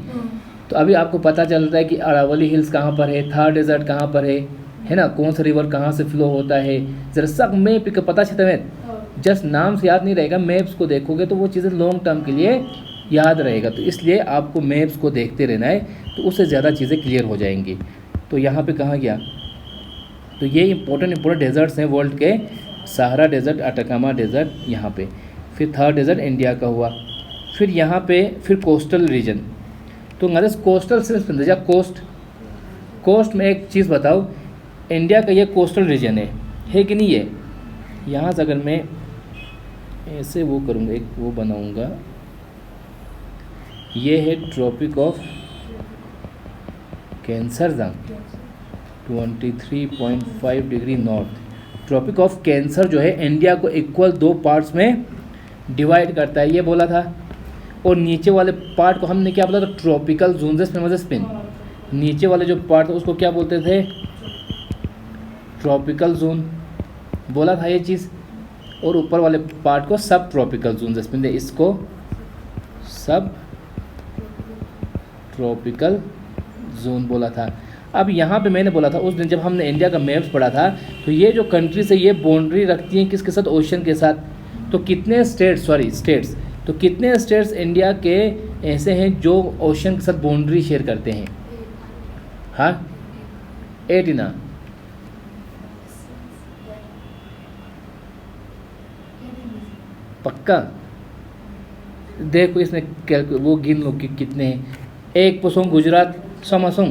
तो अभी आपको पता चल रहा है कि अरावली हिल्स कहाँ पर है, थर्ड डेजर्ट कहाँ पर है ना, कौन सा रिवर कहाँ से फ्लो होता है, ज़रा सब मैप का पता चलता है। जस्ट नाम से याद नहीं रहेगा, मैप्स को देखोगे तो वो चीज़ें लॉन्ग टर्म के लिए याद रहेगा। तो इसलिए आपको मैप्स को देखते रहना है, तो उससे ज़्यादा चीज़ें क्लियर हो जाएंगी। तो यहाँ पे कहाँ गया, तो ये इंपॉर्टेंट डेजर्ट्स हैं वर्ल्ड के, सहारा डेजर्ट, अटाकामा डेजर्ट यहाँ पे। फिर थर्ड डेजर्ट इंडिया का हुआ। फिर यहाँ पे फिर कोस्टल रीजन। तो गरज कोस्टल सिर्फ कोस्ट में एक चीज़ बताओ, इंडिया का ये कोस्टल रीजन है कि नहीं है। यहाँ से अगर मैं ऐसे वो करूँगा, एक वो बनाऊँगा, ये है ट्रॉपिक ऑफ कैंसर जंग 23.5 degree north. Tropic of cancer जो है इंडिया को इक्वल 2 पार्ट्स में डिवाइड करता है, ये बोला था। और नीचे वाले पार्ट को हमने क्या बोला था, ट्रॉपिकल जोन स्पिन। नीचे वाले जो पार्ट था उसको क्या बोलते थे, ट्रॉपिकल जोन बोला था ये चीज़, और ऊपर वाले पार्ट को सब ट्रॉपिकल जोन जिसमें इसको सब ट्रॉपिकल जोन बोला था। अब यहाँ पे मैंने बोला था उस दिन जब हमने इंडिया का मैप्स पढ़ा था, तो ये जो कंट्रीज है ये बाउंड्री रखती हैं किसके साथ, ओशन के साथ। तो कितने स्टेट्स तो कितने स्टेट्स इंडिया के ऐसे हैं जो ओशन के साथ बाउंड्री शेयर करते हैं? हाँ 8 ही ना, पक्का देखो इसमें वो गिन लो कि कितने हैं। एक पुसों गुजरात समसों,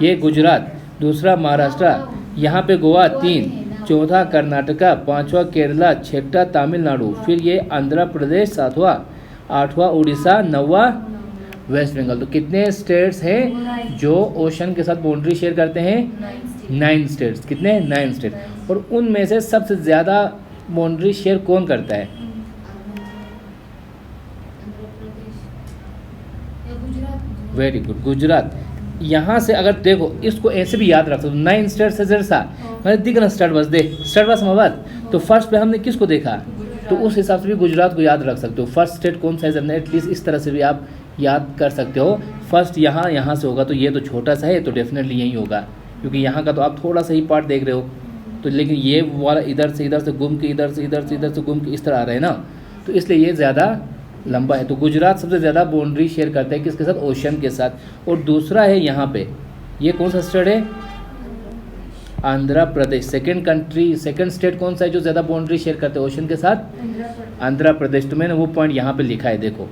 ये गुजरात, दूसरा महाराष्ट्र, यहाँ पे गोवा 3, चौथा कर्नाटका, 5वां केरला, 6ठा तमिलनाडु, फिर ये आंध्र प्रदेश 7वां, 8वां उड़ीसा, 9वां वेस्ट बंगाल। तो कितने स्टेट्स हैं जो ओशन के साथ बाउंड्री शेयर करते हैं? 9 स्टेट्स। कितने? 9 स्टेट्स। और उनमें से सबसे ज़्यादा बाउंड्री शेयर कौन करता है? Very good, Gujarat. यहाँ से अगर देखो इसको ऐसे भी याद रख सकते हो, 9 स्टेट से जैसा मैंने दिखना स्टार्ट बस मवाद। तो फर्स्ट पे हमने किसको देखा, तो उस हिसाब से भी गुजरात को याद रख सकते हो। फर्स्ट स्टेट कौन सा है, एटलीस्ट इस तरह से भी आप याद कर सकते हो। फर्स्ट यहाँ से होगा, तो ये तो छोटा सा है, तो डेफिनेटली यही होगा, क्योंकि यहाँ का तो आप थोड़ा सा ही पार्ट देख रहे हो। तो लेकिन ये वाला इधर से घूम के इधर से घूम के इस तरह आ रहे हैं ना, तो इसलिए ये ज़्यादा लंबा है। तो गुजरात सबसे ज़्यादा बाउंड्री शेयर करता है किसके साथ? ओशन के साथ। और दूसरा है यहाँ पे, ये कौन सा स्टेट है? आंध्र प्रदेश। सेकंड स्टेट कौन सा है जो ज़्यादा बाउंड्री शेयर करते हैं ओशन के साथ? आंध्र प्रदेश। तो मैंने वो पॉइंट यहाँ पे लिखा है, देखो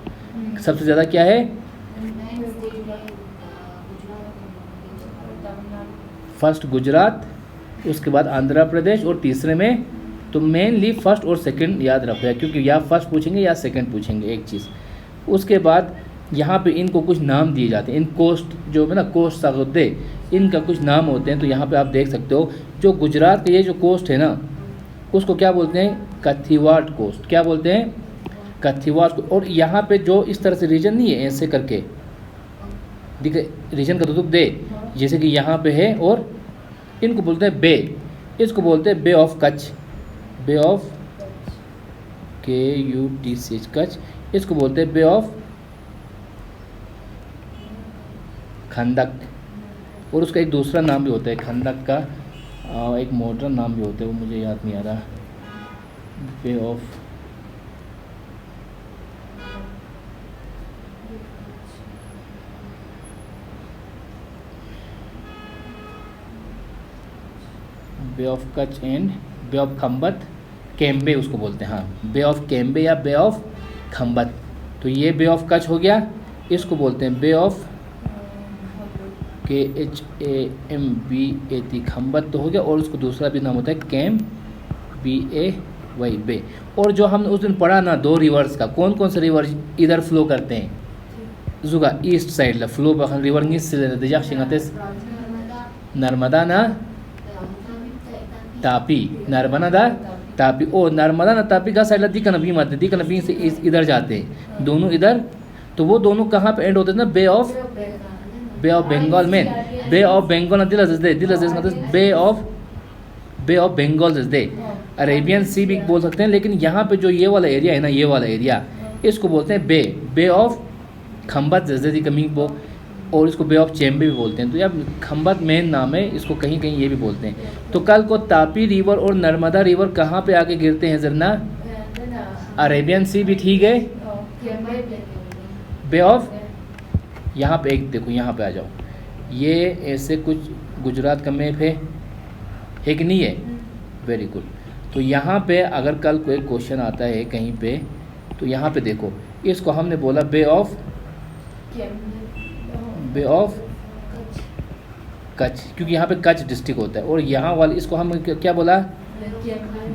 सबसे ज़्यादा क्या है? फर्स्ट गुजरात, उसके बाद आंध्र प्रदेश, और तीसरे में तो मेनली फर्स्ट और सेकंड याद रखो, क्योंकि या फर्स्ट पूछेंगे या सेकंड पूछेंगे एक चीज़। उसके बाद यहाँ पे इनको कुछ नाम दिए जाते हैं, इन कोस्ट जो है ना, कोस्ट सागुद्दे, इनका कुछ नाम होते हैं। तो यहाँ पे आप देख सकते हो जो गुजरात का ये जो कोस्ट है ना, उसको क्या बोलते हैं? कथिवाड़ कोस्ट। क्या बोलते हैं? कथिवाड़ कोस्ट। और यहाँ पे जो इस तरह से रीजन नहीं है ऐसे करके दिखे, रीजन का तो दे, जैसे कि यहाँ पे है, और इनको बोलते हैं बे, इसको बोलते हैं bay of Kutch, bay of KUTCH Kutch, इसको बोलते हैं बे ऑफ खंदक। और उसका एक दूसरा नाम भी होता है खंदक का, एक मॉडर्न नाम भी होता है, वो मुझे याद नहीं आ रहा। Bay of Kutch and bay of Khambhat, Cambay उसको बोलते हैं। हाँ, बे ऑफ केम्बे या बे ऑफ खंबत। तो ये बे ऑफ कच्छ हो गया, इसको बोलते हैं बे ऑफ KHAMBAT खंबत तो हो गया, और उसको दूसरा भी नाम होता है कैम BAY बे। और जो हमने उस दिन पढ़ा ना 2 रिवर्स का, कौन कौन से रिवर इधर फ्लो करते हैं? जुगा east side flow river Narmada ना तापी, नर्मदा तापी। ओ नर्मदा ना तापी का साइड दी कनबी मत, दी कनबी से इधर जाते हैं दोनों इधर। तो वो दोनों कहाँ पे एंड होते हैं ना? बे ऑफ बंगाल में, बे ऑफ बंगाल ना दिल बे ऑफ बंगाल दे, अरेबियन सी भी बोल सकते हैं। लेकिन यहाँ पे जो ये वाला एरिया है ना, ये वाला एरिया, इसको बोलते हैं बे ऑफ खंबत जजदी कमी बो, और इसको बे ऑफ चेम्बे भी बोलते हैं। तो यार खंबत मेन नाम है, इसको कहीं कहीं ये भी बोलते हैं। तो कल को तापी रिवर और नर्मदा रिवर कहाँ पे आके गिरते हैं जरना? अरेबियन सी भी ठीक है, बे ऑफ, यहाँ पे एक देखो, यहाँ पे आ जाओ, ये ऐसे कुछ गुजरात का मैप है कि नहीं है? Very good. तो यहाँ पे अगर कल कोई क्वेश्चन आता है कहीं पे, तो यहाँ पे देखो, इसको हमने बोला बे ऑफ कच्छ, क्योंकि यहाँ पे कच्छ डिस्ट्रिक्ट होता है। और यहाँ वाले इसको हम क्या बोला?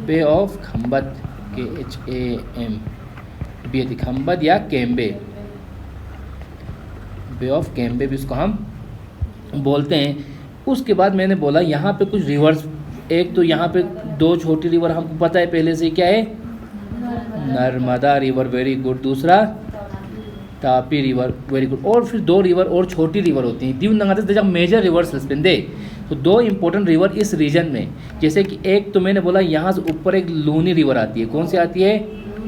बे ऑफ खंबत, KHAMBAT खंबत या केम्बे, बे ऑफ केम्बे भी इसको हम बोलते हैं। उसके बाद मैंने बोला यहाँ पे कुछ रिवर्स, एक तो यहाँ पे 2 छोटी रिवर हमको पता है पहले से, क्या है? Narmada river, very good. दूसरा तापी रिवर, वेरी गुड। और फिर 2 रिवर और छोटी रिवर होती हैं, दीव नंगाते जब मेजर रिवर्स दे, तो दो इंपॉर्टेंट रिवर इस रीजन में, जैसे कि एक तो मैंने बोला यहाँ से ऊपर एक लूनी रिवर आती है, कौन सी आती है,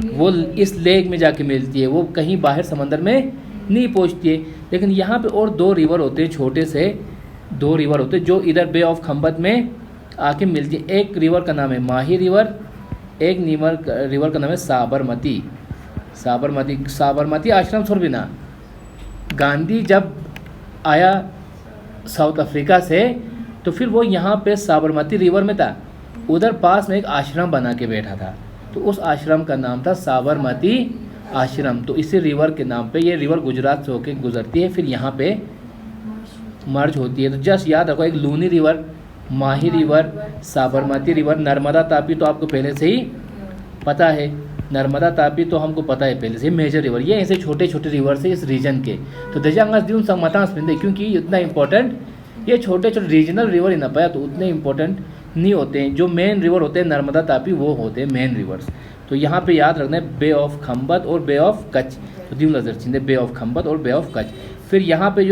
वो इस लेक में जाके मिलती है, वो कहीं बाहर समंदर में नहीं पहुँचती है। लेकिन यहाँ पे और दो रिवर होते हैं, छोटे से दो रिवर होते हैं जो इधर बे ऑफ खम्बत में आके मिलती है। एक रिवर का नाम है माही रिवर, एक रिवर का नाम है साबरमती। साबरमती आश्रम छोड़ बिना गांधी जब आया साउथ अफ्रीका से तो फिर वो यहाँ पे साबरमती रिवर में था, उधर पास में एक आश्रम बना के बैठा था, तो उस आश्रम का नाम था साबरमती आश्रम। तो इसी रिवर के नाम पे ये रिवर गुजरात से होके गुजरती है, फिर यहाँ पे मर्ज होती है। तो जस्ट याद रखो, एक लूनी रिवर, माही रिवर, साबरमती रिवर, नर्मदा तापी तो आपको पहले से ही पता है, नर्मदा तापी तो हमको पता है पहले से, मेजर रिवर। ये ऐसे छोटे छोटे रिवर से इस रीजन के, तो दजांगस द्यून समतांस पिंदे, क्योंकि इतना इंपॉर्टेंट ये छोटे छोटे रीजनल रिवर ही ना पाया तो उतने इंपॉर्टेंट नहीं होते हैं। जो मेन रिवर होते हैं नर्मदा तापी वो होते हैं मेन रिवर्स। तो यहाँ पे याद रखना है बे ऑफ खम्बत और बे ऑफ कच्छ, तो द्यून नजर चिंदे बे ऑफ खम्बत और बे ऑफ कच्छ। फिर यहाँ पे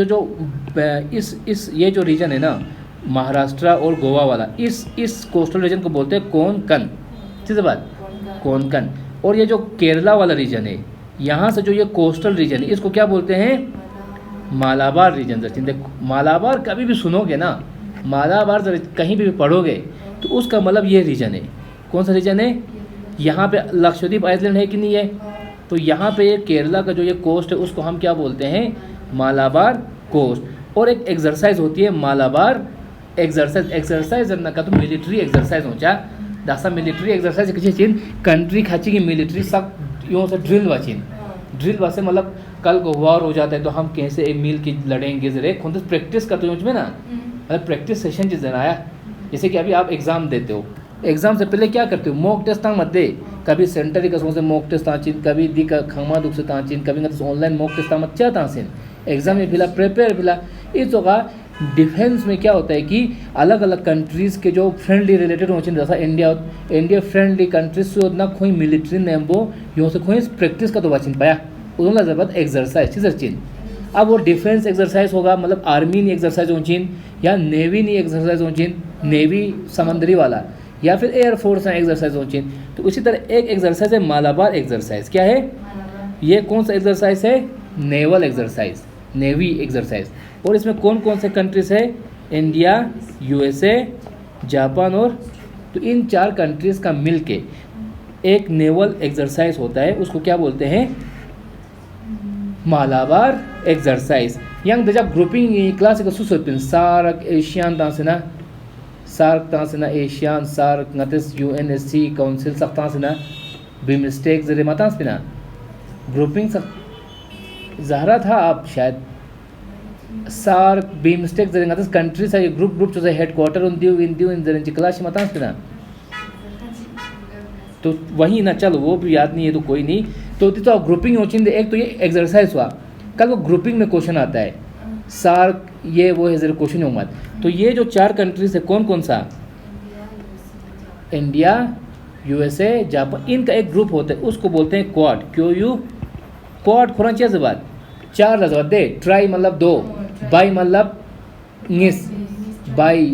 इस ये जो रीजन है ना महाराष्ट्र और गोवा वाला, इस कोस्टल रीजन को बोलते हैं कोंकण, सीधी बात कोंकण। और ये जो केरला वाला रीजन है, यहाँ से जो ये कोस्टल रीजन है इसको क्या बोलते हैं, मालाबार रीजन। मालाबार कभी भी सुनोगे ना, मालाबार कहीं भी पढ़ोगे तो उसका मतलब ये रीजन है। कौन सा रीजन है, यहाँ पे लक्षद्वीप आइलैंड है कि नहीं है, तो यहाँ पे ये केरला का जो ये कोस्ट है उसको हम क्या बोलते हैं, मालाबार कोस्ट। और एक एक्सरसाइज होती है मालाबार एक्सरसाइज ना का तो मिलिट्री एक्सरसाइज हो चा दासा मिलिट्री एक्सरसाइज किसी चीन कंट्री खाची की मिलिट्री सब यूँ से ड्रिल वाचिन, ड्रिल वासे मतलब कल को वॉर हो जाता है तो हम कैसे एक मिल की लड़ेंगे, जरे खुद प्रैक्टिस करते हो में ना, मतलब प्रैक्टिस सेशन जिस दिन आया। जैसे कि अभी आप एग्ज़ाम देते हो, एग्ज़ाम से पहले क्या करते हो, मॉक टेस्ट तक मत दे, कभी सेंटर ही कसों से मॉक टेस्ट ताचिन, कभी दी का खमा दुख से ताचिन, कभी ऑनलाइन मॉक टेस्ट मत चा तासिन, एग्ज़ाम में फिला प्रिपेयर फिला। इस जगह डिफेंस में क्या होता है कि अलग अलग कंट्रीज़ के जो फ्रेंडली रिलेटेड हो, जैसा इंडिया फ्रेंडली कंट्रीज से उतना कोई मिलिट्री नेम्बो यूँ से कोई प्रैक्टिस का तो वाचिन पाया उन्होंने ज़रूरत एक्सरसाइज चीज़ चिन। अब वो डिफेंस एक्सरसाइज होगा, मतलब आर्मी नहीं एक्सरसाइज हो चिन या नेवी नहीं एक्सरसाइज हो चिन, नेवी समंदरी वाला, या फिर एयरफोर्स एक्सरसाइज हो चिन। तो उसी तरह एक एक्सरसाइज है मालाबार एक्सरसाइज। क्या है ये, कौन सा एक्सरसाइज है, नेवल एक्सरसाइज, नेवी एक्सरसाइज। और इसमें कौन कौन से कंट्रीज है, इंडिया, यूएसए, जापान और, तो इन चार कंट्रीज़ का मिलके एक नेवल एक्सरसाइज होता है, उसको क्या बोलते हैं, मालाबार एक्सरसाइज। यंग दजा ग्रुपिंग क्लास का सुसुपिन सार्क एशियन तांसना, सार्क तांसना एशियन सार्क नतिस यूएनएससी काउंसिल सब तांसना बिमस्टेक जरे मतांस पिना ग्रुपिंग सब ज़हरा था आप शायद सार्क बिमस्टेक जरे नतिस कंट्रीज है ग्रुप जो हेडक्वार्टर उन जरे क्लास मतांस पिना, तो वही ना, चलो वो भी याद नहीं है तो कोई नहीं। तो ग्रुपिंग हो चिंदे, एक तो ये एक्सरसाइज हुआ, कल वो ग्रुपिंग में क्वेश्चन आता है, सार्क ये वो है जरा क्वेश्चन हो मत। तो ये जो चार कंट्रीज है कौन कौन सा, इंडिया, यूएसए, जापान, इनका एक ग्रुप होता है, उसको बोलते हैं क्वाड। क्यों यू क्वाड खोरा चाहिए जबात चार लजबात दे, ट्राई मतलब दो, बाई मतलब निस, बाई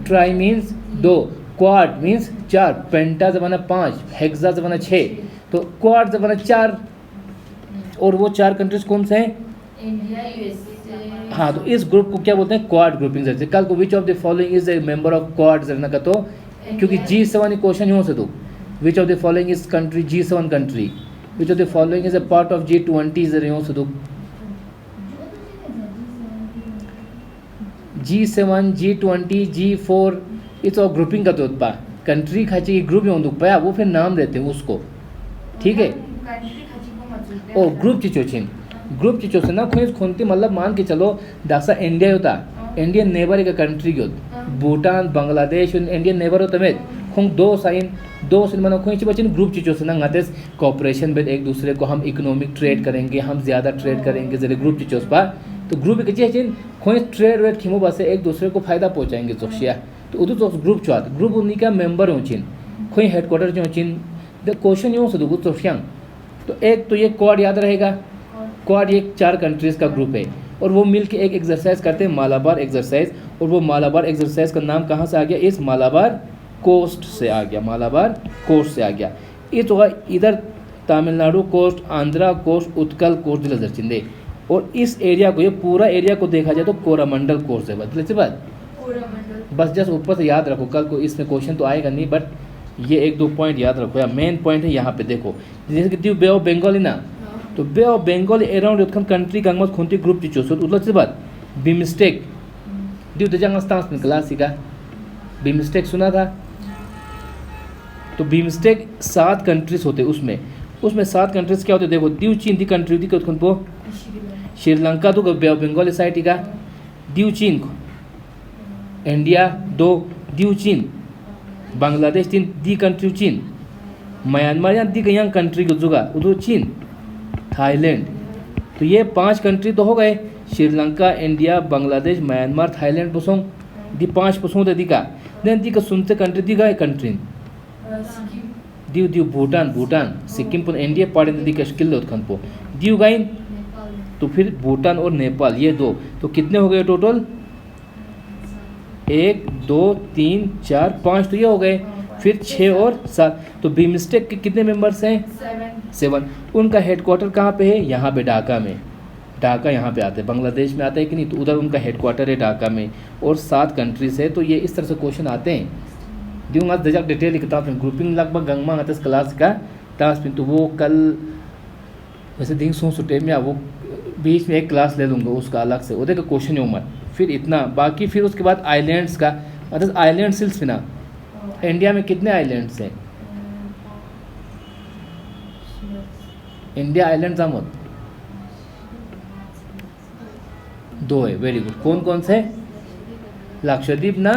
ट्राई मीन्स दो, क्वाड मीन्स चार, पेंटा जमाना पाँच, हेक्सा जमाना छः, तो क्वाड जमाना चार। और वो चार कंट्रीज कौन से हैं, इंडिया, यूएसए। हाँ, तो इस ग्रुप को क्या बोलते हैं, क्वाड ग्रुपिंग। जैसे कल को which of the following is a member of quad जरना का, तो क्योंकि G7 क्वेश्चन हो से तो which of the following is country, G7 country, which of the following is a part of G20 जरे हो से तो G7, G20, G4 इस और ग्रुपिंग का तो उत्पा कंट्री खाची ग्रुप में पाया, वो फिर नाम देते हैं उसको, ठीक है। ओ ग्रुप चिचोचिन, ग्रुप चिचो से ना खुद खोनती, मतलब मान के चलो दासा इंडिया होता, इंडियन नेबर एक कंट्री होता, भूटान, बांग्लादेश इंडियन नेबर होता में खुंग दो साइन मानो खुद बच्चे ग्रुप चिचो से ना गाते कॉपरेशन में एक दूसरे को हम इकोनॉमिक ट्रेड करेंगे, हम ज़्यादा ट्रेड करेंगे जरिए ग्रुप चिचोस पा। तो ग्रुप किसी चिन खुद ट्रेड वेड खिमो बासे एक दूसरे को फायदा पहुँचाएंगे सोशिया, तो उधर तो ग्रुप चाहते, ग्रुप उन्हीं का मेंबर हो चिन, कोई हेडक्वार्टर जो चिन, द क्वेश्चन यूँ से दो सोशियांग। तो एक तो ये क्वाड याद रहेगा, क्वाड ये चार कंट्रीज़ का ग्रुप है और वो मिल के एक एक्सरसाइज करते हैं मालाबार एक्सरसाइज। और वो मालाबार एक्सरसाइज का नाम कहाँ से आ गया, इस मालाबार कोस्ट से आ गया, मालाबार कोस्ट से आ गया। ये तो इधर Tamil Nadu coast, Andhra coast, Utkal coast दिल चिंदे। और इस एरिया को, ये पूरा एरिया को देखा जाए तो कोरामंडल कोस्ट है बात। बस जस्ट ऊपर से याद रखो, कल को इसमें क्वेश्चन तो आएगा नहीं, बट ये एक दो पॉइंट याद रखो। या मेन पॉइंट है यहाँ पे देखो, जैसे कि बे ऑफ बंगाल है ना, तो बे ऑफ बंगाल अराउंड उत्खन कंट्री गंगमत खुंती ग्रुप चिचो सो उतला से बात बिमस्टेक ड्यू द जंग स्टांस में क्लासिका बिमस्टेक सुना था। तो बिमस्टेक 7 कंट्रीज होते उसमें 7 कंट्रीज क्या होते देखो, दीव चीन दी कंट्री दी उत्खन पो श्रीलंका तो बे ऑफ बंगाल साइड का दीव चीन, इंडिया 2 दीव चीन, बांग्लादेश 3 दी कंट्री चीन, म्यांमार या दी कहीं कंट्री को जुगा उधर चीन, थाईलैंड। तो ये 5 कंट्री तो हो गए, Sri Lanka, India, Bangladesh, Myanmar, Thailand पसोंग दी 5 पसोंग दे दी का। देन दी का सुनते कंट्री दी का कंट्री दीव दीव भूटान सिक्किम पर इंडिया पार्टी दी का स्किल उत्खन पो दीव गाइन। तो फिर भूटान और नेपाल ये 2, तो कितने हो गए टोटल 1 2 3 4 5, तो ये हो गए। फिर 6 और 7, तो बिमस्टेक के कितने मेंबर्स हैं 7। उनका हेडक्वार्टर कहाँ पे है, यहाँ पे ढाका में। ढाका यहाँ पे आते हैं, बांग्लादेश में आते हैं कि नहीं, तो उधर उनका हेडक्वार्टर है ढाका में, और 7 कंट्रीज है। तो ये इस तरह से क्वेश्चन आते हैं। दूंगा दजाक डिटेल किताब में ग्रुपिंग लगभग गंगमा आते क्लास का टास्क, तो वो कल वैसे दिन सुटे में वो बीच में एक क्लास ले लूँगा उसका अलग से, वो देखा क्वेश्चन उम्र। फिर इतना बाकी, फिर उसके बाद आइलैंड्स का, मतलब आइलैंड सिल्स में ना, इंडिया में कितने आइलैंड्स हैं, इंडिया आइलैंड्स आमोद 2 है। Very good. कौन कौन से, लक्षद्वीप ना,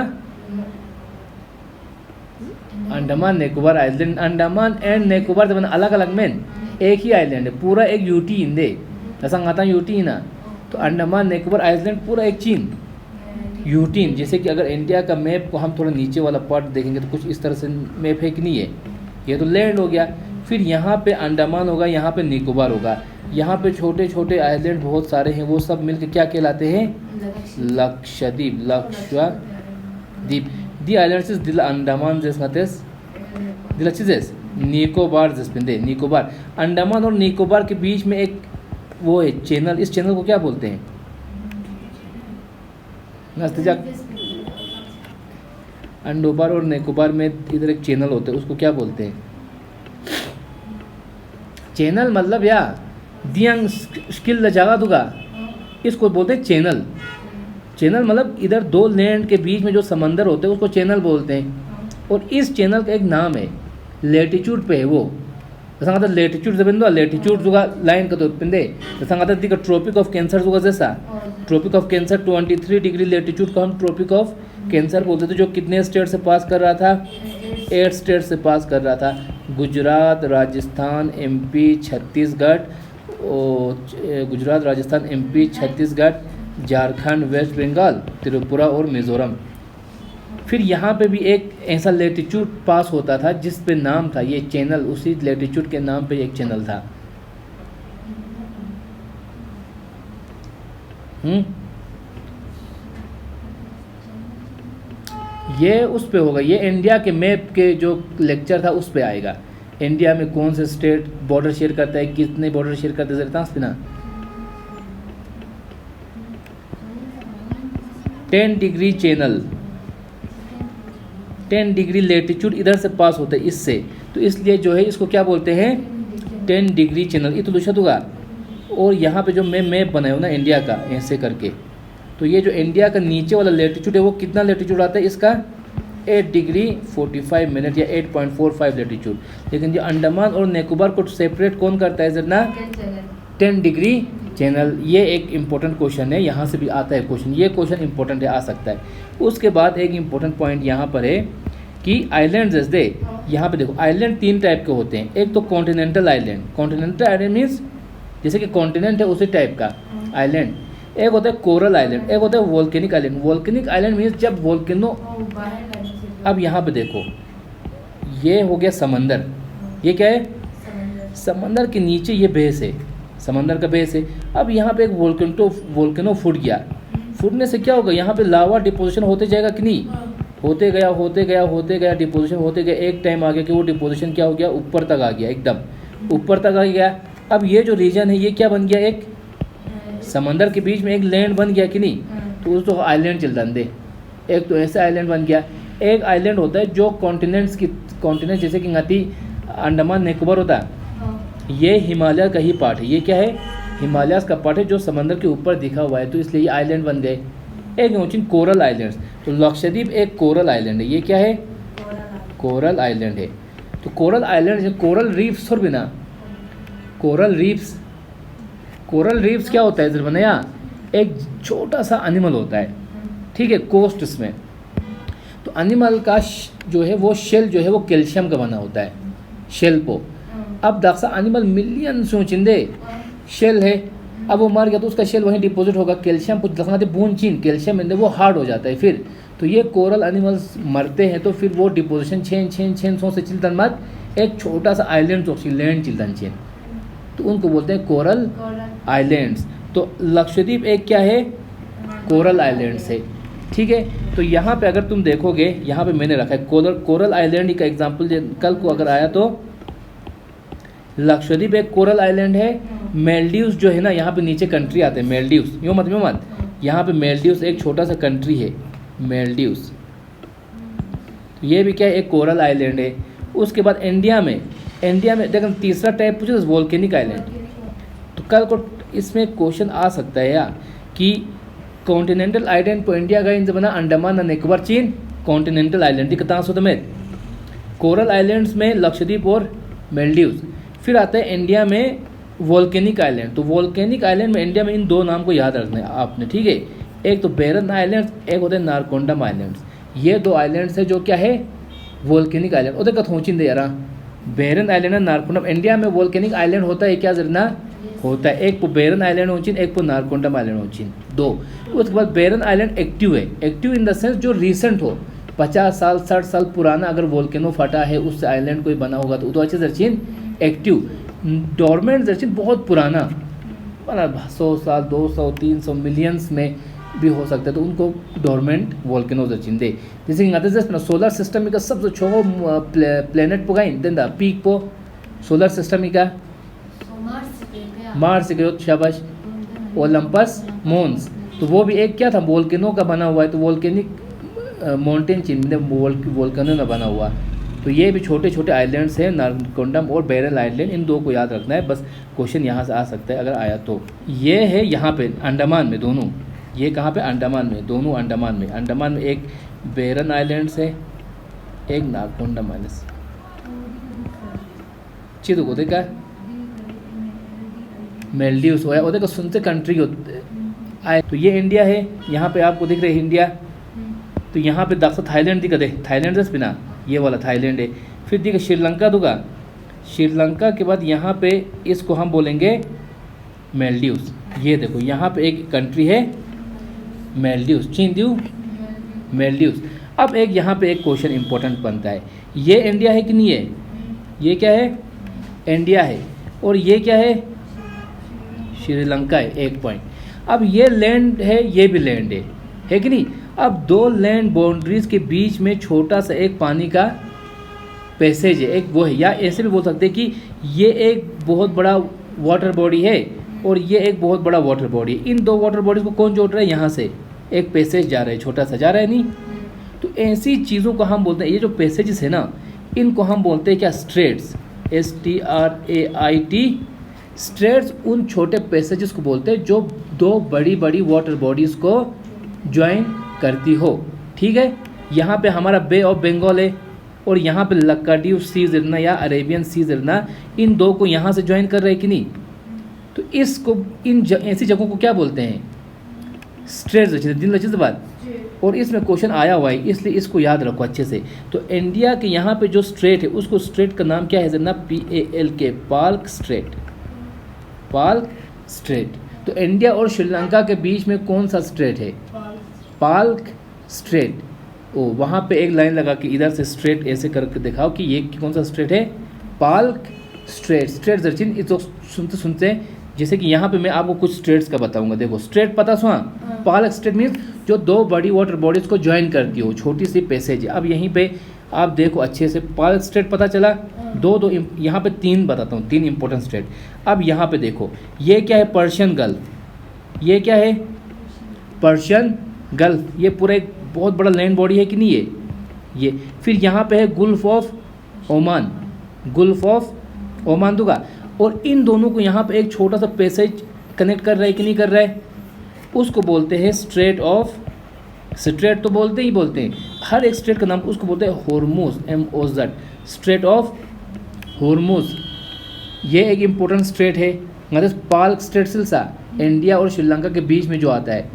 अंडमान निकोबार आइलैंड, अंडमान एंड निकोबार जब अलग अलग में एक ही आइलैंड है, पूरा एक यूटी इंदे ऐसा आता यूटी ना। तो अंडमान निकोबार आइलैंड पूरा एक चीन यूटीन। जैसे कि अगर इंडिया का मैप को हम थोड़ा नीचे वाला पार्ट देखेंगे तो कुछ इस तरह से मैप है कि नहीं है, ये तो लैंड हो गया। फिर यहाँ पे अंडमान होगा, यहाँ पे निकोबार होगा, यहाँ पे छोटे छोटे आइलैंड बहुत सारे हैं, वो सब मिलकर क्या कहलाते हैं, लक्षद्वीप। लक्षद्वीप दी आइलैंड्स दिल अंडमान जैस दिल अच्छी जैस निकोबार जैस पिंदे निकोबार। अंडमान और निकोबार के बीच में एक वो है चैनल, इस चैनल को क्या बोलते हैं, अंडोबार और निकोबार में इधर एक चैनल होता है, उसको क्या बोलते हैं, चैनल मतलब या दियांग स्किल जगह दूंगा, इसको बोलते हैं चैनल। चैनल मतलब इधर 2 लैंड के बीच में जो समंदर होते हैं उसको चैनल बोलते हैं। और इस चैनल का एक नाम है, लेटीट्यूड पे है वो, जैसा कहता लेटीट्यूड जब लेटीट्यूड जुगा लाइन का तो पिंदे, जैसा कहता दी का ट्रॉपिक ऑफ कैंसर जुगा, जैसा tropic of cancer 23 degree latitude को हम ट्रॉपिक ऑफ कैंसर बोलते थे, जो कितने स्टेट से पास कर रहा था, 8 स्टेट से पास कर रहा था, Gujarat, Rajasthan, MP, Chhattisgarh, Gujarat, Rajasthan, MP, Chhattisgarh, Jharkhand, West Bengal, Tripura और मिजोरम। फिर यहाँ पे भी एक ऐसा लेटीट्यूड पास होता था जिस पे नाम था ये चैनल, उसी लेटीट्यूड के नाम पे एक चैनल था। ये उस पे होगा, ये इंडिया के मैप के जो लेक्चर था उस पे आएगा। इंडिया में कौन से स्टेट बॉर्डर शेयर करता है, कितने बॉर्डर शेयर करते हैं, ना 10 डिग्री चैनल, 10 डिग्री लेटीट्यूड इधर से पास होता है इससे, तो इसलिए जो है इसको क्या बोलते हैं 10 डिग्री चैनल। ये तो दूसरा होगा। और यहाँ पे जो मैं मैप बनाया हूँ ना इंडिया का ऐसे करके, तो ये जो इंडिया का नीचे वाला लेटीट्यूड है वो कितना लेटीट्यूड आता है इसका 8 डिग्री 45 मिनट या 8.45 लेटीट्यूड। लेकिन जो अंडमान और निकोबार को सेपरेट कौन करता है जरा 10 डिग्री चैनल। ये एक इम्पोर्टेंट क्वेश्चन है, यहाँ से भी आता है क्वेश्चन, ये क्वेश्चन इम्पोर्टेंट है, आ सकता है। उसके बाद एक इम्पोर्टेंट पॉइंट यहाँ पर है कि आइलैंड जैसे यहाँ पे देखो आइलैंड 3 टाइप के होते हैं। एक तो continental island, continental island means जैसे कि कॉन्टिनेंट है उसी टाइप का आइलैंड। एक होता है कोरल आइलैंड, एक होता है volcanic island. Volcanic island means जब वोल्केनो, अब यहाँ पे देखो ये हो गया समंदर, ये क्या है समंदर के नीचे ये बेस है, समंदर का बेस है। अब यहाँ पे एक वोल्केनो फूट गया, फूटने से क्या होगा, यहाँ पे लावा डिपोजिशन होते जाएगा कि नहीं, होते गया होते गया होते गया, डिपोजिशन होते गया, एक टाइम आ गया कि वो डिपोजिशन क्या हो गया, ऊपर तक आ गया, एकदम ऊपर तक आ गया। अब ये जो रीजन है ये क्या बन गया, एक समंदर के बीच में एक लैंड बन गया कि नहीं, तो उसको आइलैंड चिल्ड्रन दे। एक तो ऐसा आइलैंड बन गया, एक आइलैंड होता है जो कॉन्टिनेंट्स की, कॉन्टिनेंट जैसे कि ngati अंडमान निकोबार होता है, ये हिमालय का ही पार्ट है, ये क्या है, हिमालय का पार्ट है जो समंदर के ऊपर दिखा हुआ है, तो इसलिए ये आइलैंड बन गए। एक होची कोरल आइलैंड्स, तो लक्षद्वीप एक कोरल आइलैंड है, ये क्या है, कोरल आइलैंड है। तो कोरल आइलैंड, कोरल रीफ्स और बिना कोरल रीफ्स, कोरल रीफ्स क्या होता है इधर बनाया, एक छोटा सा एनिमल होता है, ठीक है, कोस्ट्स में। तो एनिमल का जो है वो शेल जो है वो कैल्शियम का बना होता है, शेल को। अब दासा एनिमल मिलियन सोचिंदे शेल है, अब वो मर गया तो उसका शेल वहीं डिपॉजिट होगा, कैल्शियम कुछ दखना बूंद चीन कैल्शियम में वो हार्ड हो जाता है फिर। तो ये कोरल एनिमल्स मरते हैं तो फिर वो डिपोजिशन छेन छेन छेन सौ से चिल्तन मत एक छोटा सा आइलैंड लैंड चिल्तन चेन, तो उनको बोलते हैं कोरल आइलैंड्स। तो लक्षद्वीप एक क्या है, कोरल आइलैंड्स है, ठीक है। तो यहाँ पे अगर तुम देखोगे, यहाँ पे मैंने रखा है कोरल आइलैंड का एग्जांपल, कल को अगर आया तो लक्षद्वीप एक कोरल आइलैंड है। मेल्डीव्स जो है ना, यहाँ पे नीचे कंट्री आते हैं, मेल्डीव्स यूँ मत, यहाँ पे मेल्डीव्स एक छोटा सा कंट्री है, मेल्डीव्स, तो ये भी क्या है, एक कोरल आइलैंड है। उसके बाद इंडिया में देखो तीसरा टाइप पूछे तो वोल्केनिक आइलैंड। तो कल को इसमें क्वेश्चन आ सकता है यार कि कॉन्टिनेंटल आइलैंड को इंडिया का इन बना अंडमान और निकोबार चीन कॉन्टिनेंटल आइलैंड की कहाँ होता में, कोरल आइलैंड्स में लक्षद्वीप और मेल्डीव्स। फिर आता है इंडिया में वोल्केनिक आइलैंड। तो वोल्केनिक आइलैंड में इंडिया में इन दो नाम को याद रखना है आपने, ठीक है, एक तो बैरन आइलैंड्स, एक होते हैं नारकोंडम आइलैंड्स। ये दो आइलैंड्स है जो क्या है, वोल्केनिक आइलैंड। उधर कथोचिन दे यार, बैरन आइलैंड और नारकोंडम। इंडिया में वोल्केनिक आइलैंड होता है क्या जरना होता है, एक बैरन आइलैंड होचिन, एक नारकोंडम आइलैंड होचिन, दो। उसके बाद बैरन आइलैंड एक्टिव है, एक्टिव इन द सेंस जो रिसेंट हो, 50 साल 60 साल पुराना अगर वोल्केनो फटा है उस आइलैंड कोई बना होगा तो अच्छे दर्चिन एक्टिव। डोरमेंट दर्चिन बहुत पुराना, 100 साल 200 300 मिलियंस में भी हो सकता है, तो उनको डोरमेंट वोल्केनो दर्चिन दे। जैसे कि सोलर सिस्टम का सबसे छोटो प्लेनेट पोगाइन देन द पीक पो सोलर सिस्टम का मार्स के शाबाश ओलंपस मोन्स, तो वो भी एक क्या था, वोल्केनो का बना हुआ है, तो वोल्केनिक माउंटेन चेन वोल्केनो में बना हुआ। तो ये भी छोटे छोटे आइलैंड्स हैं, नारकोंडम और बैरल आइलैंड, इन दो को याद रखना है बस, क्वेश्चन यहाँ से आ सकता है अगर आया तो। ये है यहाँ पे अंडमान में दोनों, ये कहाँ पे, अंडमान में, दोनों अंडमान में। अंडमान में एक बैरन आइलैंड्स है, एक नारकोंडम आइलैंड्स। चीज़ को देखा मेल्डीव्स होया, वो देखो सुनते कंट्री होते आए। तो ये इंडिया है, यहाँ पे आपको दिख रहे है इंडिया। तो यहाँ पे दक्ष थाईलैंड दिखा दे, थाईलैंड से बिना ये वाला थाईलैंड है। फिर देखिए श्रीलंका दूंगा, श्रीलंका के बाद यहाँ पे इसको हम बोलेंगे मेल्डीव्स। ये देखो यहाँ पे एक कंट्री है मेल्डीव्स, चीन दीव मेल्डीव्स। अब एक यहाँ पे एक क्वेश्चन इंपॉर्टेंट बनता है, ये इंडिया है कि नहीं है, ये क्या है, इंडिया है, और ये क्या है, श्रीलंका है, एक पॉइंट। अब ये लैंड है, ये भी लैंड है कि नहीं। अब दो लैंड बाउंड्रीज के बीच में छोटा सा एक पानी का पैसेज है, एक वो है, या ऐसे भी बोल सकते हैं कि ये एक बहुत बड़ा वाटर बॉडी है और ये एक बहुत बड़ा वाटर बॉडी है। इन दो वाटर बॉडीज को कौन जोड़ रहा है, यहाँ से एक पैसेज जा रहा है, छोटा सा जा रहा है नहीं। तो ऐसी चीज़ों को हम बोलते हैं, ये जो पैसेजेस है ना, इनको हम बोलते हैं क्या, स्ट्रेट्स, STRAIT। स्ट्रेट्स उन छोटे पैसेजेस को बोलते हैं जो दो बड़ी बड़ी वाटर बॉडीज़ को ज्वाइन करती हो, ठीक है। यहाँ पे हमारा बे ऑफ बंगाल है और यहाँ पे लक्काडीव सी ज़िरना या अरेबियन सी ज़िरना, इन दो को यहाँ से ज्वाइन कर रहे हैं कि नहीं। तो इसको ऐसी जगहों को क्या बोलते हैं, स्ट्रेट्स दिन लचित बात। और इसमें क्वेश्चन आया हुआ है इसलिए इसको याद रखो अच्छे से। तो इंडिया के यहाँ पे जो स्ट्रेट है उसको स्ट्रेट का नाम क्या है ज़िरना, PALK, Palk straight, Palk straight. तो इंडिया और श्रीलंका के बीच में कौन सा स्ट्रेट है, पाल्क स्ट्रेट। ओ वहाँ पे एक लाइन लगा के इधर से स्ट्रेट ऐसे करके दिखाओ कि ये कौन सा स्ट्रेट है, पाल्क स्ट्रेट, स्ट्रेट जर्चिन इसको सुनते सुनते, जैसे कि यहाँ पे मैं आपको कुछ स्ट्रेट्स का बताऊंगा। देखो स्ट्रेट पता सुना, पालक स्ट्रेट मीन्स जो दो बड़ी वाटर बॉडीज को ज्वाइन करती हो, छोटी सी पैसेज। अब यहीं पे आप देखो अच्छे से, पालक स्ट्रेट पता चला। दो यहाँ पे तीन बताता हूँ, तीन इंपॉर्टेंट स्ट्रेट। अब यहाँ पे देखो ये क्या है, पर्शियन गल्फ। ये क्या है, पर्शियन गल्फ। ये पूरा एक बहुत बड़ा लैंड बॉडी है कि नहीं है ये। फिर यहाँ पे है Gulf of Oman, Gulf of Oman दूंगा। और इन दोनों को यहाँ पे एक छोटा सा पैसेज कनेक्ट कर रहा है कि नहीं कर रहा है, उसको बोलते हैं स्ट्रेट ऑफ, स्ट्रेट तो बोलते ही बोलते हैं, हर एक स्ट्रेट का नाम उसको बोलते हैं Hormuz, MOZ, straight of Hormuz. ये एक इम्पोर्टेंट स्ट्रेट है। मतलब पाल्क स्ट्रेट सिलसा इंडिया और श्रीलंका के बीच में जो आता है,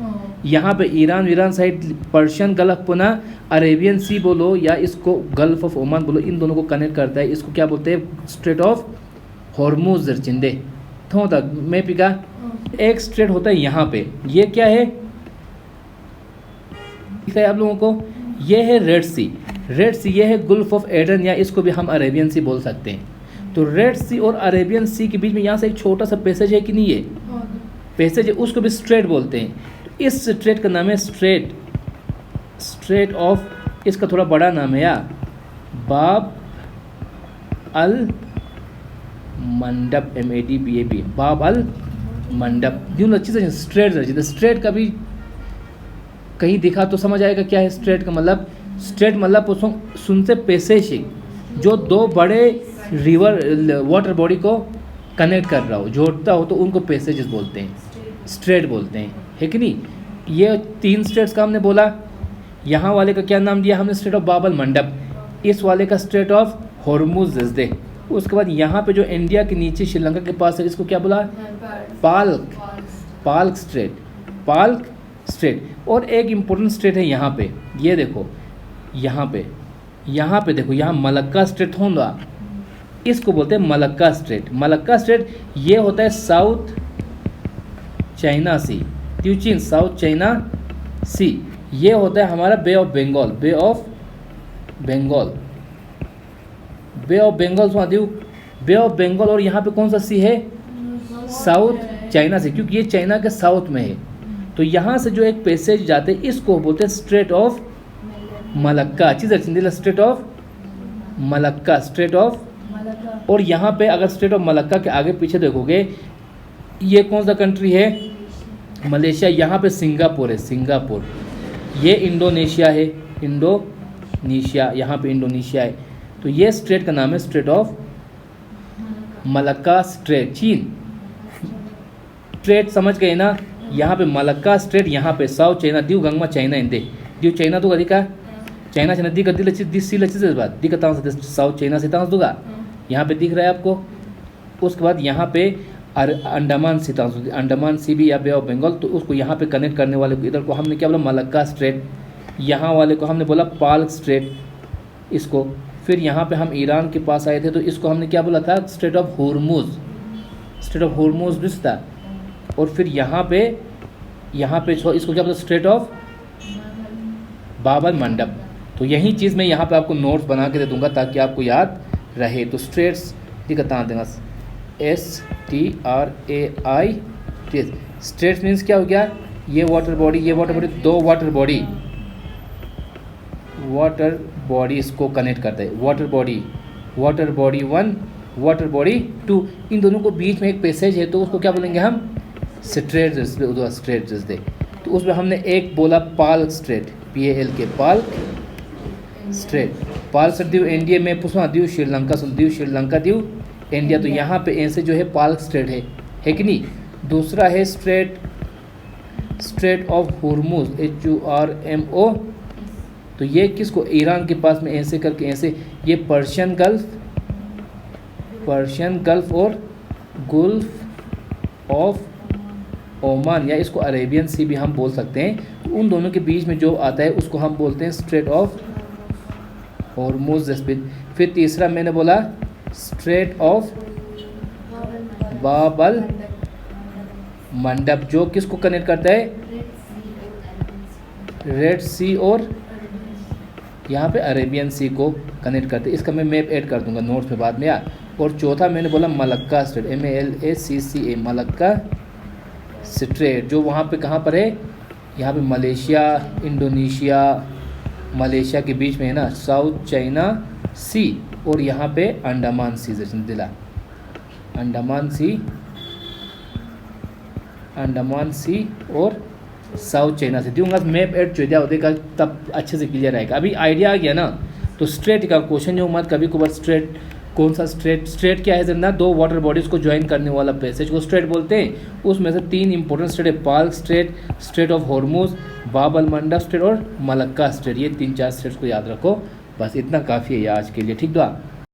यहाँ पे ईरान साइड पर्शियन गल्फ पुनः अरेबियन सी बोलो या इसको गल्फ ऑफ ओमान बोलो, इन दोनों को कनेक्ट करता है। इसको क्या बोलते हैं, स्ट्रेट ऑफ होर्मुज जर्चिंदे थो तक मैं पिका। एक स्ट्रेट होता है यहाँ पे, ये क्या है, ठीक है आप लोगों को, ये है रेड सी। रेड सी ये है गुल्फ ऑफ एडन या इसको भी हम अरेबियन सी बोल सकते हैं। तो रेड सी और अरेबियन सी के बीच में यहाँ से एक छोटा सा पैसेज है कि नहीं है, पैसेज है, उसको भी स्ट्रेट बोलते हैं। तो इस स्ट्रेट का नाम है स्ट्रेट, स्ट्रेट ऑफ, इसका थोड़ा बड़ा नाम है यार, बाब अल मंडप, MADBAB, बाब अल मंडप। यूँ अच्छी से स्ट्रेट रही, स्ट्रेट का भी कहीं दिखा तो समझ आएगा क्या है स्ट्रेट का मतलब। स्ट्रेट मतलब सुनते पैसेज जो दो बड़े रिवर वाटर बॉडी को कनेक्ट कर रहा हो, जोड़ता हो, तो उनको पैसेजेस बोलते हैं, स्ट्रेट बोलते हैं, है कि नहीं। ये तीन स्ट्रेट्स का हमने बोला। यहाँ वाले का क्या नाम दिया हमने, स्ट्रेट ऑफ बाब अल मंडप। इस वाले का स्ट्रेट ऑफ होर्मुज जज्दे। उसके बाद यहाँ पे जो इंडिया के नीचे श्रीलंका के पास है, इसको क्या बोला, पाल्क, पाल्क स्ट्रेट, पाल्क स्ट्रेट। और एक इम्पोर्टेंट स्ट्रेट है यहाँ पे, ये देखो यहाँ पे देखो, यहाँ मलक्का स्ट्रेट होगा, इसको बोलते हैं मलक्का स्ट्रेट। मलक्का स्ट्रेट ये होता है साउथ चाइना सी, ट्यूचिन साउथ चाइना सी। ये होता है हमारा bay of Bengal, bay of Bengal, bay of Bengal सुना दू, बे ऑफ बंगाल। और यहाँ पे कौन सा सी है, साउथ चाइना सी, क्योंकि ये चाइना के साउथ में है। तो यहाँ से जो एक पैसेज जाते हैं इसको बोलते हैं स्ट्रेट ऑफ मलक्का। चीज़ अच्छी, strait of Malacca, strait of. और यहाँ पे अगर स्ट्रेट ऑफ मलक्का के आगे पीछे देखोगे, ये कौन सा कंट्री है, मलेशिया। यहाँ पे सिंगापुर है, सिंगापुर। ये इंडोनेशिया है, इंडोनेशिया, यहाँ पे इंडोनेशिया है। तो ये स्ट्रेट का नाम है स्ट्रेट ऑफ मलक्का स्ट्रेट। चीन स्ट्रेट समझ गए ना, यहाँ पे मलक्का स्ट्रेट, यहाँ पे साउथ चाइना दीव गंगमा चाइना इंदे दीव चाइना तो अधिका चाइना चाइना दी गद्दी लची दी सी लची से बात दी का साउथ चाइना से तांस दूंगा, यहाँ पे दिख रहा है आपको। उसके बाद यहाँ पे अंडमान सी तांस, अंडमान सी भी या बे ऑफ बंगाल, तो उसको यहाँ पे कनेक्ट करने वाले को इधर को हमने क्या बोला, मलक्का स्ट्रेट। यहाँ वाले को हमने बोला पाल्क स्ट्रेट इसको। फिर यहाँ पे हम ईरान के पास आए थे, तो इसको हमने क्या बोला था, straight of Hormuz, straight of Hormuz भी था। और फिर यहाँ पे इसको क्या बोला, स्ट्रेट ऑफ बाब अल मंडप। तो यही चीज़ मैं यहाँ पे आपको नोट्स बना के दे दूँगा ताकि आपको याद रहे। तो स्ट्रेट्स दिखता देना, STRAI, स्ट्रेट्स मीन्स क्या हो गया, ये वाटर बॉडी, ये वाटर बॉडी, दो वाटर बॉडी इसको कनेक्ट करता है। वाटर बॉडी 1, वाटर बॉडी 2, इन दोनों को बीच में एक पैसेज है, तो उसको क्या बोलेंगे हम, स्ट्रेट दे। तो उसमें हमने एक बोला Palk straight, PALK, Palk straight. Palk straight Diu India में पुसवा दीव श्रीलंका सुन दीव श्रीलंका दीव इंडिया। तो यहाँ पे ऐसे जो है पाल्क स्ट्रेट है कि नहीं। दूसरा है स्ट्रेट ऑफ होर्मुज, HORMO। तो ये किसको, ईरान के पास में ऐसे करके ऐसे, ये पर्शियन गल्फ और गुल्फ ऑफ ओमान या इसको अरेबियन सी भी हम बोल सकते हैं। तो उन दोनों के बीच में जो आता है उसको हम बोलते हैं स्ट्रेट ऑफ होर्मुज। फिर तीसरा मैंने बोला स्ट्रेट ऑफ बाब अल मंडप, जो किसको कनेक्ट करता है, रेड सी और यहाँ पे अरेबियन सी को कनेक्ट करते हैं। इसका मैं मैप ऐड कर दूंगा नोट्स में बाद में यार। और चौथा मैंने बोला Malacca strait, MALACCA, Malacca strait, जो वहाँ पे कहाँ पर है, यहाँ पे मलेशिया, इंडोनेशिया, मलेशिया के बीच में है ना, साउथ चाइना सी, और यहाँ पे अंडमान सी दिला, अंडमान सी और साउथ चाइना से दूंगा मैप एड चो दिया होगा, तब अच्छे से क्लियर आएगा। अभी आइडिया आ गया ना। तो स्ट्रेट का क्वेश्चन जो मत कभी कभार स्ट्रेट, कौन सा स्ट्रेट क्या है जिंदा, दो वाटर बॉडीज़ को ज्वाइन करने वाला पैसेज को स्ट्रेट बोलते हैं। उसमें से 3 इंपॉर्टेंट स्ट्रेट है, Palk straight, straight of Hormuz, बाब अल मंडब स्ट्रेट और मलक्का स्ट्रेट। ये 3-4 स्ट्रेट्स को याद रखो, बस इतना काफ़ी है आज के लिए। ठीक है।